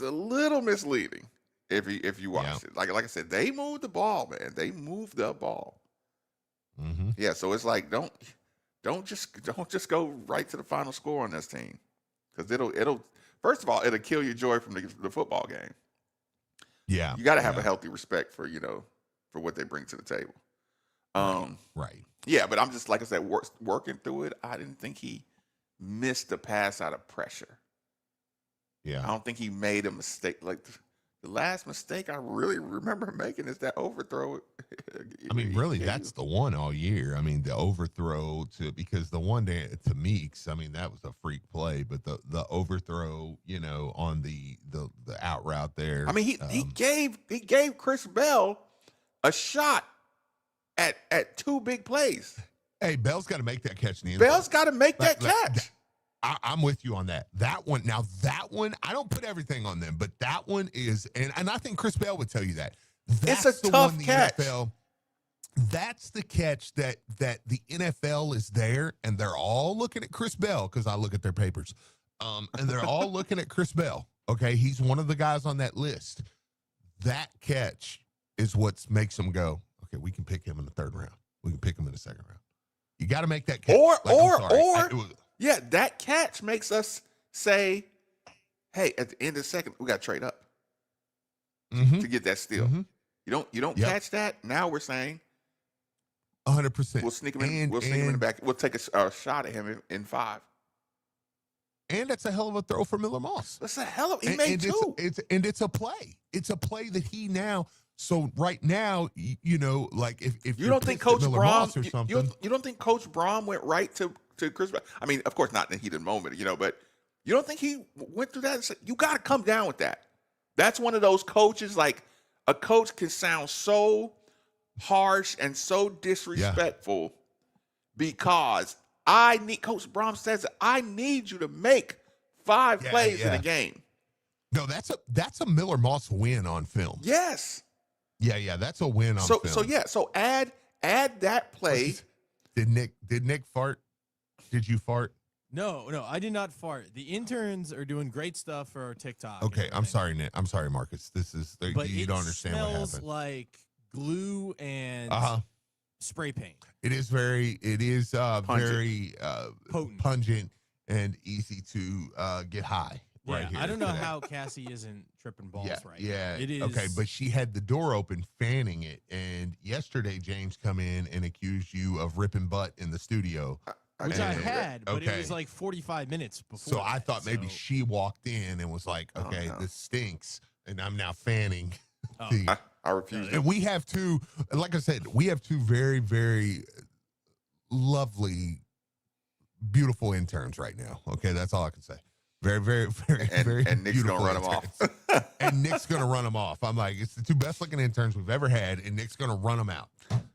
a little misleading if you watch it. Like I said, they moved the ball, man. They moved the ball. Yeah, so it's like don't just go right to the final score on this team, because it'll first of all it'll kill your joy from the football game. Yeah, you got to have a healthy respect for for what they bring to the table. Right. Yeah, but I'm just like I said, working through it. I didn't think he missed the pass out of pressure. Yeah, I don't think he made a mistake. Like the last mistake I really remember making is that overthrow. I mean, really, that's the one all year. I mean, the overthrow because the one to Meeks, I mean, that was a freak play, but the overthrow, you know, on the out route there. I mean, he gave Chris Bell a shot at two big plays. Hey, Bell's got to make that catch in the end. Bell's got to make that catch. I'm with you on that. That one, I don't put everything on them, but that one is, and I think Chris Bell would tell you that. That's it's a tough catch. NFL, that's the catch that the NFL is there, and they're all looking at Chris Bell, because I look at their papers, and they're all looking at Chris Bell. Okay, he's one of the guys on that list. That catch is what makes them go, okay, we can pick him in the third round. We can pick him in the second round. You got to make that catch. Yeah, that catch makes us say, hey, at the end of the second, we got to trade up to get that steal. You don't catch that. Now we're saying 100%. We'll sneak him in. We'll sneak him in the back. We'll take a shot at him in 5. And that's a hell of a throw for Miller Moss. That's a hell of he made 2. It's a play. It's a play that he now. So right now, you know, like if you don't think Coach Braum or something, you don't think Coach Braum went right to Chris Bell? I mean, of course not in the heat of the moment, you know, but you don't think he went through that and said, you got to come down with that. That's one of those coaches, like a coach can sound so harsh and so disrespectful because Coach Braum says, I need you to make 5 plays in a game. No, that's a Miller Moss win on film. Yes. Yeah, that's a win on film. So add that play. Did Nick fart? Did you fart? No, I did not fart. The interns are doing great stuff for our TikTok. Okay, I'm sorry, Nick. I'm sorry, Marcus. But you don't understand what happened. It smells like glue and spray paint. It is very very pungent and easy to get high. Yeah, right here I don't know today. how Cassie isn't tripping balls right now. Yeah, it is. Okay, but she had the door open, fanning it, and yesterday James come in and accused you of ripping butt in the studio. Which I had, but it was like 45 minutes before. So I thought maybe she walked in and was like, okay, this stinks, and I'm now fanning. I refuse. And we have two, like I said, we have two very, very lovely, beautiful interns right now. Okay, that's all I can say. Very, very, very, very. And Nick's beautiful gonna run him interns. And Nick's gonna run them off. I'm like, it's the two best looking interns we've ever had, and Nick's gonna run them out.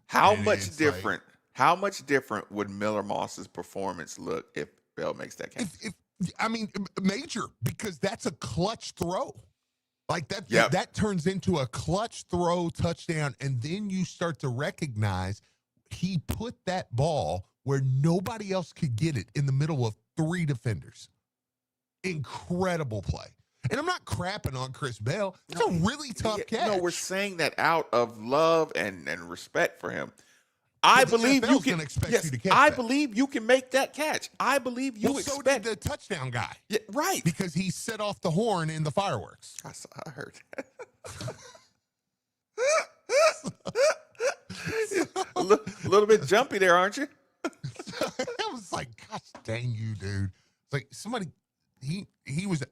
How And much it's different? How much different would Miller Moss's performance look if Bell makes that catch? I mean, major, because that's a clutch throw. Like that, Yep. that turns into a clutch throw touchdown, and then you start to recognize he put that ball where nobody else could get it in the middle of 3 defenders. Incredible play. And I'm not crapping on Chris Bell. It's a really tough catch. No, we're saying that out of love and respect for him. I But the believe you NFL's can. gonna expect Yes, you to catch I that. believe you can make that catch. I believe you Well, so expect. did the touchdown guy. Yeah, right. Because he set off the horn in the fireworks. I heard that. a little bit jumpy there, aren't you? I was like, gosh dang you, dude. It's like somebody,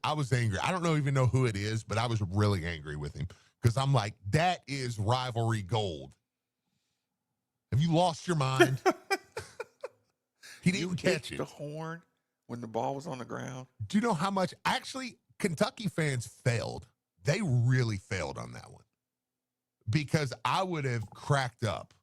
I was angry. I don't even know who it is, but I was really angry with him because I'm like, that is rivalry gold. Have you lost your mind? He didn't catch it. The horn when the ball was on the ground. Do you know how much? Actually, Kentucky fans failed. They really failed on that one because I would have cracked up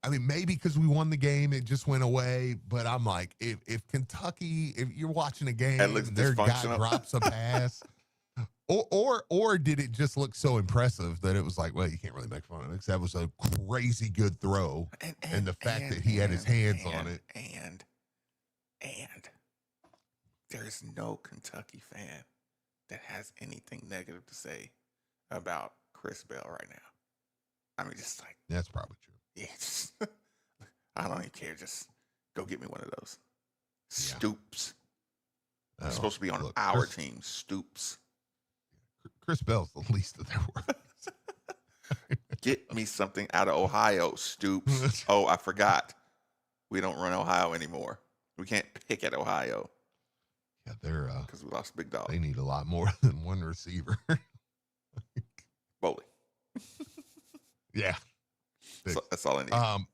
maybe because we won the game, it just went away. But I'm like, if Kentucky, if you're watching a game, That looks their guy dysfunctional. drops a pass, or did it just look so impressive that it was like, well, you can't really make fun of it because that was a crazy good throw, and the fact that he had his hands on it. And there's no Kentucky fan that has anything negative to say about Chris Bell right now. I mean, just like, That's probably true. yeah, just, I don't even care. Just go get me one of those. Stoops. It's supposed to be on our team. Stoops. Chris Bell's the least of their worries. Get me something out of Ohio, Stoops. Oh, I forgot. We don't run Ohio anymore. We can't pick at Ohio. Yeah, they're because we lost Big Dog. They need a lot more than one receiver. Bowling. Yeah. That's all I need.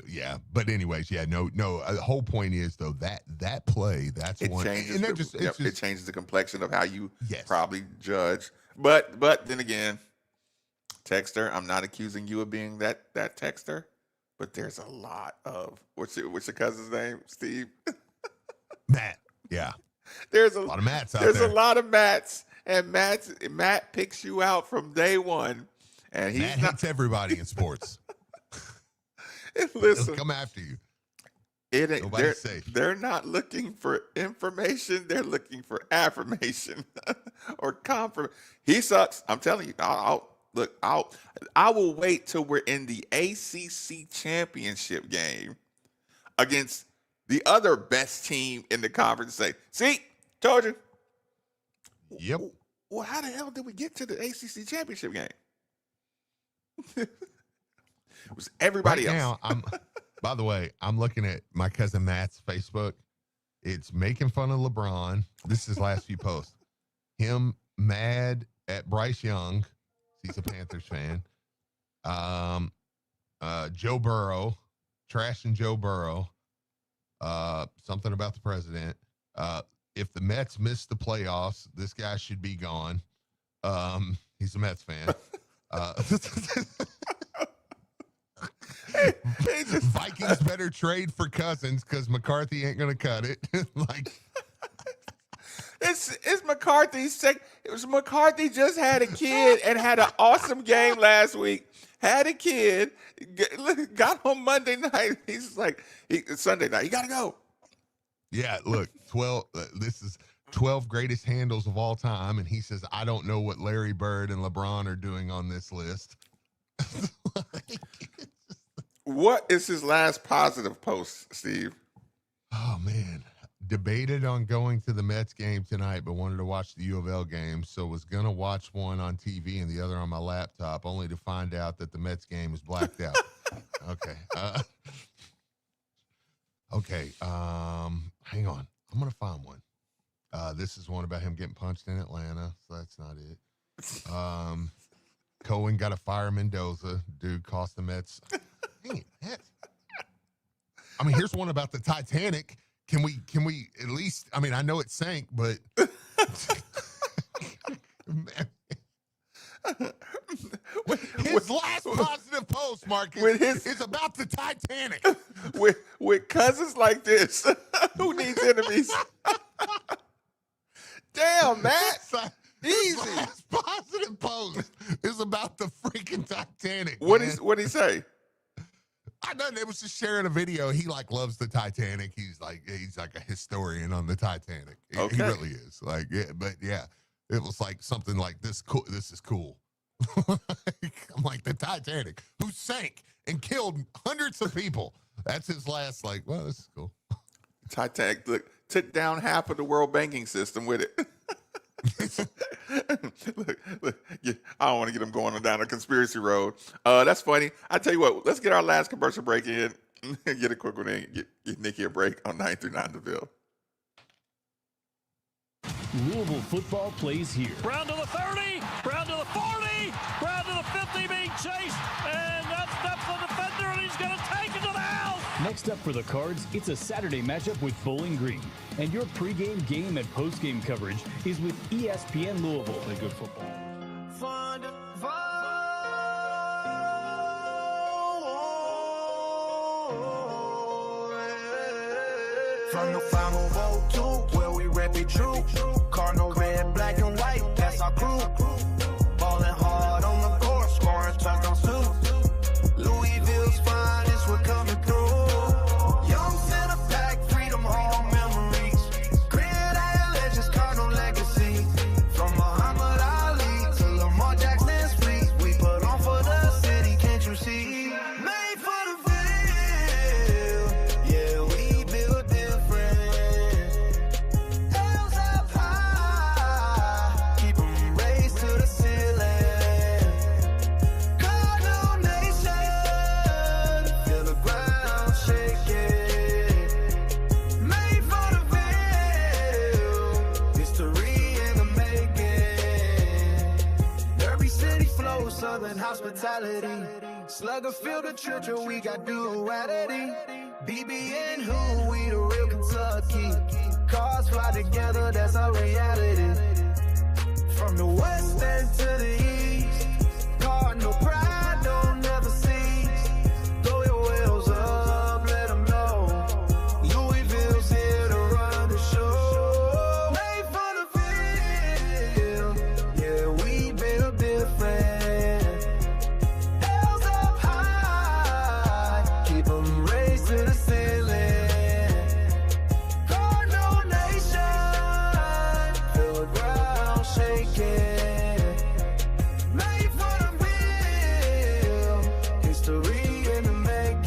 Yeah, but anyways, yeah, no. The whole point is though that play, that's It one, changes. and that just, It changes the complexion of how you Yes. probably judge. But then again, Texter, I'm not accusing you of being that Texter, but there's a lot of what's your cousin's name, Steve? Matt. Yeah, there's a lot of Matts out There's there. a lot of Matts, and Matt picks you out from day one, and he's Matt not. hates everybody in sports. Listen, He'll come after you. It ain't, Nobody's safe. they're not looking for information. They're looking for affirmation or confirmation. He sucks. I'm telling you. I will wait till we're in the ACC championship game against the other best team in the conference. Say, see, told you. Yep. Well, how the hell did we get to the ACC championship game? It was everybody Right else. now, by the way, I'm looking at my cousin Matt's Facebook. It's making fun of LeBron. This is his last few posts. Him mad at Bryce Young. He's a Panthers fan. Joe Burrow, trashing Joe Burrow. Something about the president. If the Mets miss the playoffs, this guy should be gone. He's a Mets fan. Vikings better trade for Cousins because McCarthy ain't gonna cut it. Like, It's McCarthy's second. It was McCarthy just had a kid and had an awesome game last week. Had a kid, got home Monday night. He's like, Sunday night. You gotta go. yeah, look, 12. This is 12 greatest handles of all time, and he says, "I don't know what Larry Bird and LeBron are doing on this list." What is his last positive post, Steve? Oh man, debated on going to the Mets game tonight, but wanted to watch the U of L game, so was gonna watch one on TV and the other on my laptop, only to find out that the Mets game is blacked out. Okay. Okay. Hang on. I'm gonna find one. This is one about him getting punched in Atlanta, so that's not it. Cohen got to fire Mendoza. Dude cost the Mets. Dang it, I mean, here's one about the Titanic. Can we at least? I mean, I know it sank, but his last positive post, Marcus, is about the Titanic. With cousins like this, who needs enemies? Damn, Matt. His last positive post is about the freaking Titanic. What'd he say? I know it was just sharing a video. He like loves the Titanic. He's like a historian on the Titanic. Okay. He really is. Like, yeah, but yeah, it was like something like this. Cool. This is cool. I'm like the Titanic, who sank and killed hundreds of people. That's his last. Like, well, this is cool. Titanic took down half of the world banking system with it. look, yeah, I don't want to get them going down a conspiracy road. That's funny. I tell you what, let's get our last commercial break in. Get a quick one in. Get Nikki a break on 939 The Ville. Louisville football plays here. Brown to the 30, Brown to the 40, Brown to the 50 being chased, and that's the defender, and he's going to take it to the house. Next up for the Cards, it's a Saturday matchup with Bowling Green. And your pregame, game, and postgame coverage is with ESPN Louisville. Play good football. From the 502, where we rep it true. Cardinal red, black, and white, that's our crew. Ballin' hard on the court, scoring touchdowns too. Louisville's finest, we're coming through. Young center pack, freedom, all memories. Gridiron legends, Cardinal legacy. From Muhammad Ali to Lamar Jackson's fleet, we put on for the city, can't you see? Made for the Ville, yeah, we build different. Hills up high, keep 'em raised to the ceiling. Cardinal Nation, feel the ground shaking. Made for the Ville, history in the making. Derby City flow, Southern hospitality. Slugger feel the churchill, we got duality. BB and who, we the real Kentucky. Cars fly together, that's our reality. From the west end to the east, Cardinal pride don't never cease. Throw your wheels up, let them know. Louisville's here to run the show. Made for the Ville, yeah, we build different. Hills up high, keep 'em raised to the ceiling. Cardinal Nation, feel the ground shaking. Made for the Ville, history in the making.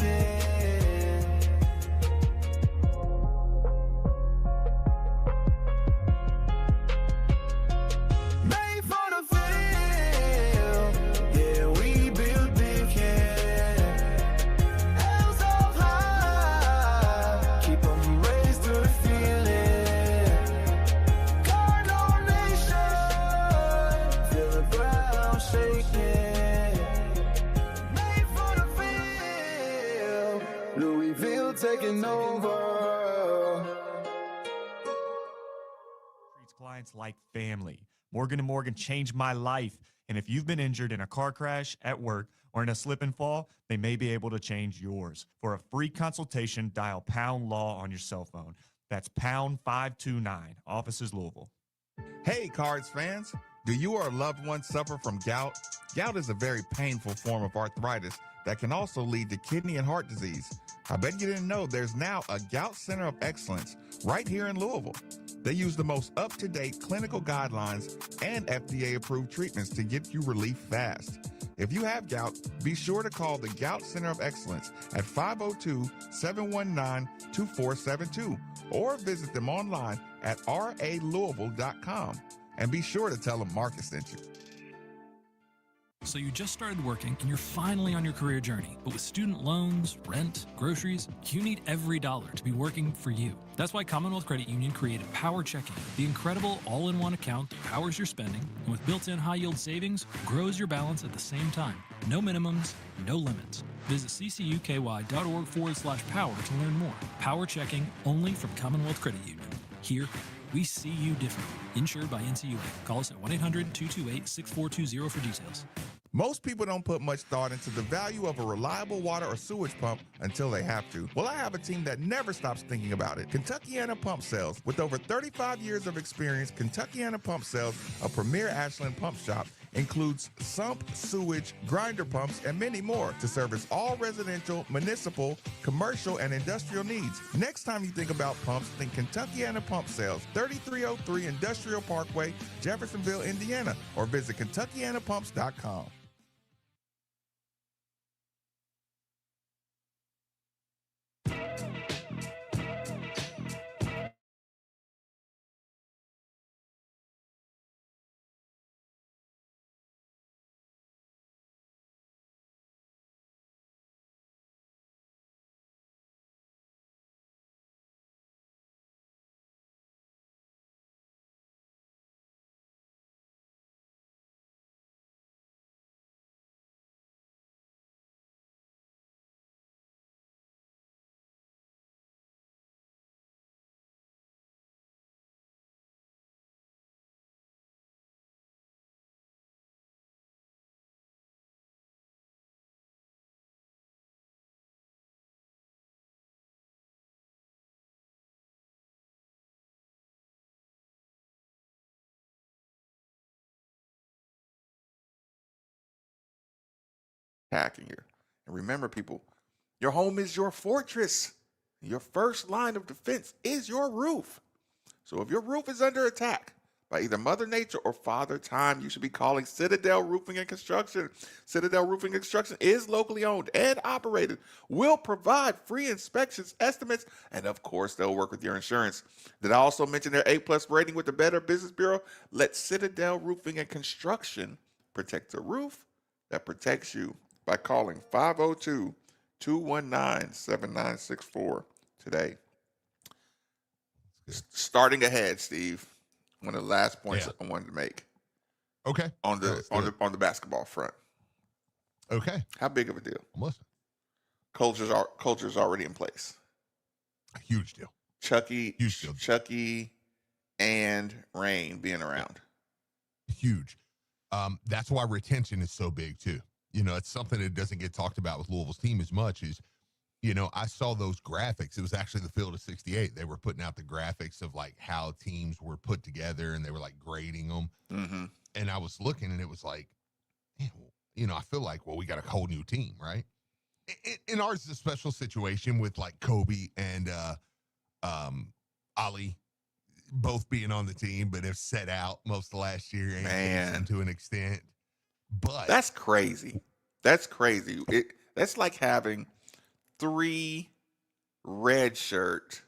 Made for the Ville, yeah, we build different. Hills up high, keep 'em raised to the feeling. Cardinal Nation, feel the ground shaking. Made for the Ville, Louisville taking over. Treats clients like family. Morgan & Morgan changed my life. And if you've been injured in a car crash, at work, or in a slip and fall, they may be able to change yours. For a free consultation, dial #LAW on your cell phone. That's #529. Offices Louisville. Hey, Cards fans. Do you or a loved one suffer from gout? Gout is a very painful form of arthritis that can also lead to kidney and heart disease. I bet you didn't know there's now a Gout Center of Excellence right here in Louisville. They use the most up-to-date clinical guidelines and FDA-approved treatments to get you relief fast. If you have gout, be sure to call the Gout Center of Excellence at 502-719-2472 or visit them online at ralouisville.com. And be sure to tell them Marcus sent you. So you just started working and you're finally on your career journey. But with student loans, rent, groceries, you need every dollar to be working for you. That's why Commonwealth Credit Union created Power Checking, the incredible all-in-one account that powers your spending and with built-in high-yield savings, grows your balance at the same time. No minimums, no limits. Visit ccuky.org/power to learn more. Power Checking only from Commonwealth Credit Union. Here, we see you differently. Insured by NCUA. Call us at 1-800-228-6420 for details. Most people don't put much thought into the value of a reliable water or sewage pump until they have to. Well, I have a team that never stops thinking about it. Kentuckiana Pump Sales. With over 35 years of experience, Kentuckiana Pump Sales, a premier Ashland pump shop, includes sump, sewage, grinder pumps, and many more to service all residential, municipal, commercial, and industrial needs. Next time you think about pumps, think Kentuckiana Pump Sales, 3303 Industrial Parkway, Jeffersonville, Indiana, or visit KentuckianaPumps.com. Attacking you. And remember, people, your home is your fortress. Your first line of defense is your roof. So if your roof is under attack by either Mother Nature or Father Time, you should be calling Citadel Roofing and Construction. Citadel Roofing and Construction is locally owned and operated, will provide free inspections, estimates, and of course, they'll work with your insurance. Did I also mention their A+ rating with the Better Business Bureau? Let Citadel Roofing and Construction protect the roof that protects you by calling 502-219-7964 today. Starting ahead, Steve. One of the last points I wanted to make. Okay. On the basketball front. Okay. How big of a deal? Listen. Culture's already in place. A huge deal. Chucky and Rain being around. Huge. That's why retention is so big too. You know, it's something that doesn't get talked about with Louisville's team as much as, you know, I saw those graphics. It was actually the Field of 68. They were putting out the graphics of like how teams were put together and they were like grading them. Mm-hmm. And I was looking and it was like, you know, I feel like, well, we got a whole new team, right? And ours is a special situation with like Kobe and Ali both being on the team, but have set out most of last year and to an extent. But that's crazy. That's crazy. That's like having 3 redshirt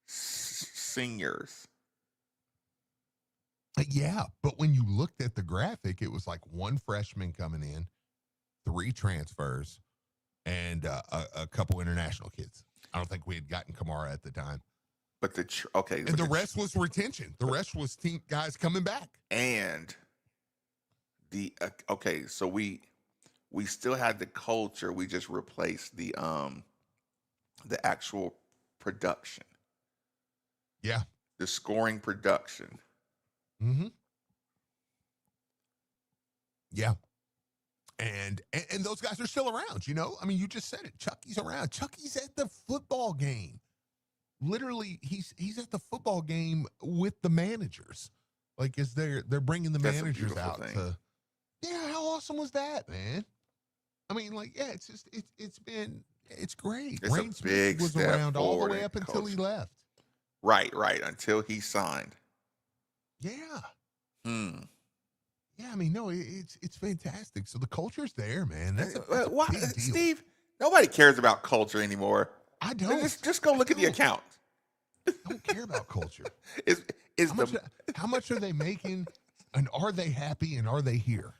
seniors. Yeah, but when you looked at the graphic, it was like 1 freshman coming in, 3 transfers, and a couple international kids. I don't think we had gotten Kamara at the time. But and the rest was retention. The rest was team guys coming back. And so we still had the culture. We just replaced the actual production. Yeah. The scoring production. Mm-hmm. Yeah. And those guys are still around, you know? I mean, you just said it. Chucky's around. Chucky's at the football game. Literally, he's at the football game with the managers. Like, as they're bringing the managers out to. Yeah, how awesome was that, man? I mean, like, yeah, it's just it's great. It's Rain a big was step around all the forward way up until he left. Right, until he signed. Yeah. Yeah, I mean, no, it's fantastic. So the culture's there, man. That's a big deal. Steve, nobody cares about culture anymore. I don't. Just go look at the account. I don't care about culture. How much are they making, and are they happy, and are they here?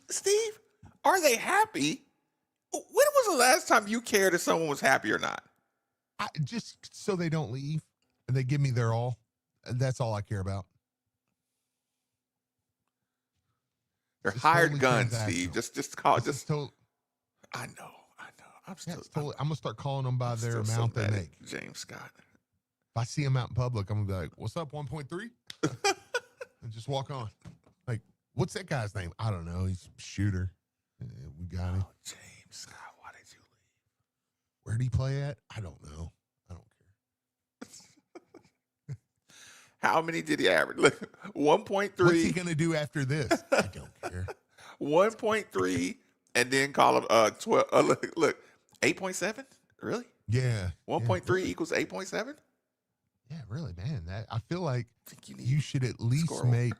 Steve, are they happy? When was the last time you cared if someone was happy or not? Just so they don't leave and they give me their all. That's all I care about. They're Just hired totally guns, transactional. Steve. Just call. I know. I'm gonna start calling them by their still amount so they mad make. at James Scott. If I see them out in public, I'm gonna be like, "What's up, 1.3?" and just walk on. Like, what's that guy's name? I don't know. He's a shooter. We got him. James Scott, why did you leave? Where did he play at? I don't know. I don't care. How many did he average? Look, 1.3. What's he gonna do after this? I don't care. 1.3, and then call him 12. Look, 8.7. Really? Yeah. 1.3 equals 8.7. Yeah, really, man. I feel like you should at least make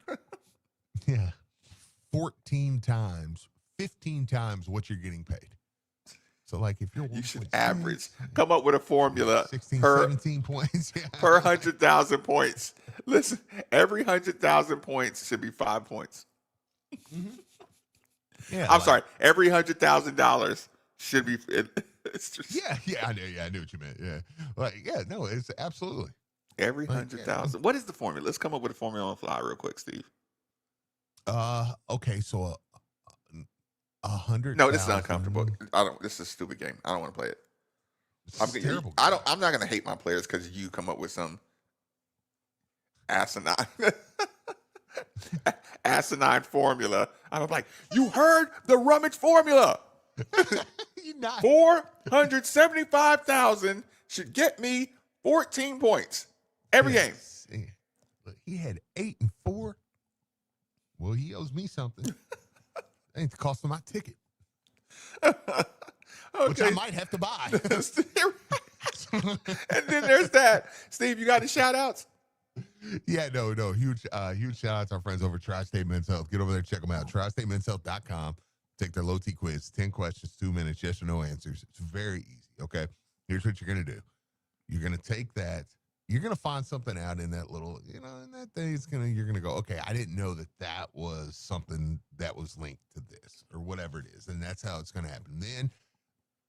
14 times, 15 times what you're getting paid. So, like, if you're you should average, come up with a formula 16, per 17 points per 100,000 points. Listen, every 100,000 points should be 5 points. Yeah, I'm sorry. Every $100,000 should be. It's just, I knew what you meant. Yeah, no, it's absolutely every 100,000. What is the formula? Let's come up with a formula on the fly, real quick, Steve. Okay, so 100. No, this is uncomfortable. This is a stupid game. I don't want to play it. Terrible. I'm not going to hate my players because you come up with some asinine formula. I'm like, you heard the rummage formula. 475,000 should get me 14 points every game. Look, he had 8 and 4. Well, he owes me something. Ain't the cost of my ticket. Which I might have to buy. And then there's that. Steve, you got any shout outs? Yeah, no. Huge shout out to our friends over at Tri-State Men's Health. Get over there, check them out. TriStateMen'sHealth.com. Take their low T quiz, 10 questions, 2 minutes, yes or no answers. It's very easy, okay? Here's what you're going to do. You're going to take that. You're going to find something out in that little, in that thing. You're going to go, okay, I didn't know that was something that was linked to this or whatever it is. And that's how it's going to happen. Then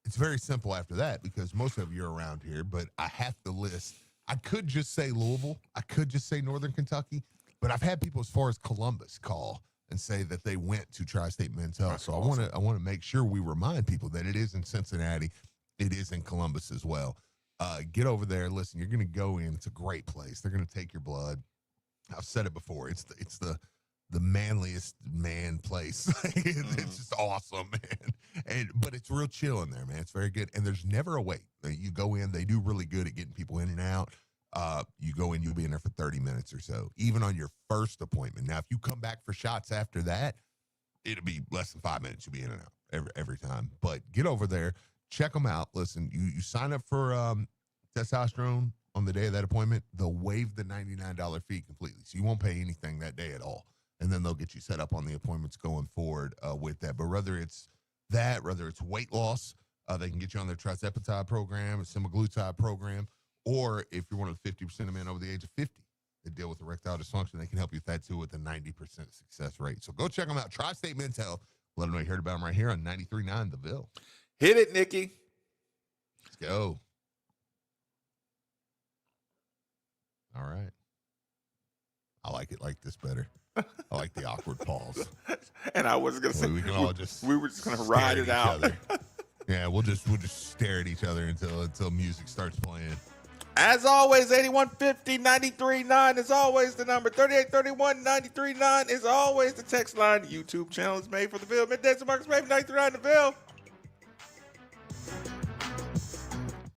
it's very simple after that because most of you are around here, but I have to list. I could just say Louisville. I could just say Northern Kentucky, but I've had people as far as Columbus call and say that they went to Tri-State Men's Health. So awesome. I want to make sure we remind people that it is in Cincinnati. It is in Columbus as well. Get over there. Listen, you're going to go in. It's a great place. They're going to take your blood. I've said it before. It's the manliest man place. It's just awesome, man. But it's real chill in there, man. It's very good. And there's never a wait. You go in. They do really good at getting people in and out. You go in, you'll be in there for 30 minutes or so, even on your first appointment. Now, if you come back for shots after that, it'll be less than 5 minutes. You'll be in and out every time. But get over there, check them out. Listen, you sign up for testosterone on the day of that appointment, they'll waive the $99 fee completely. So you won't pay anything that day at all. And then they'll get you set up on the appointments going forward with that. But whether it's weight loss, they can get you on their trizepatide program, a semaglutide program, or if you're one of the 50% of men over the age of 50 that deal with erectile dysfunction, they can help you with that too with a 90% success rate. So go check them out. Tri-State Men's Health. Let them know you heard about them right here on 93.9 The Ville. Hit it, Nikki. Let's go. All right. I like it like this better. I like the awkward pause. And I was going to say, we can all just we were just going to ride it out. Yeah, we'll just stare at each other until music starts playing. As always, 8150 93.9 is always the number. 3831 93.9 is always the text line. The YouTube channel is made for the Ville. Middays and Marcus Baby 93.9 The Ville.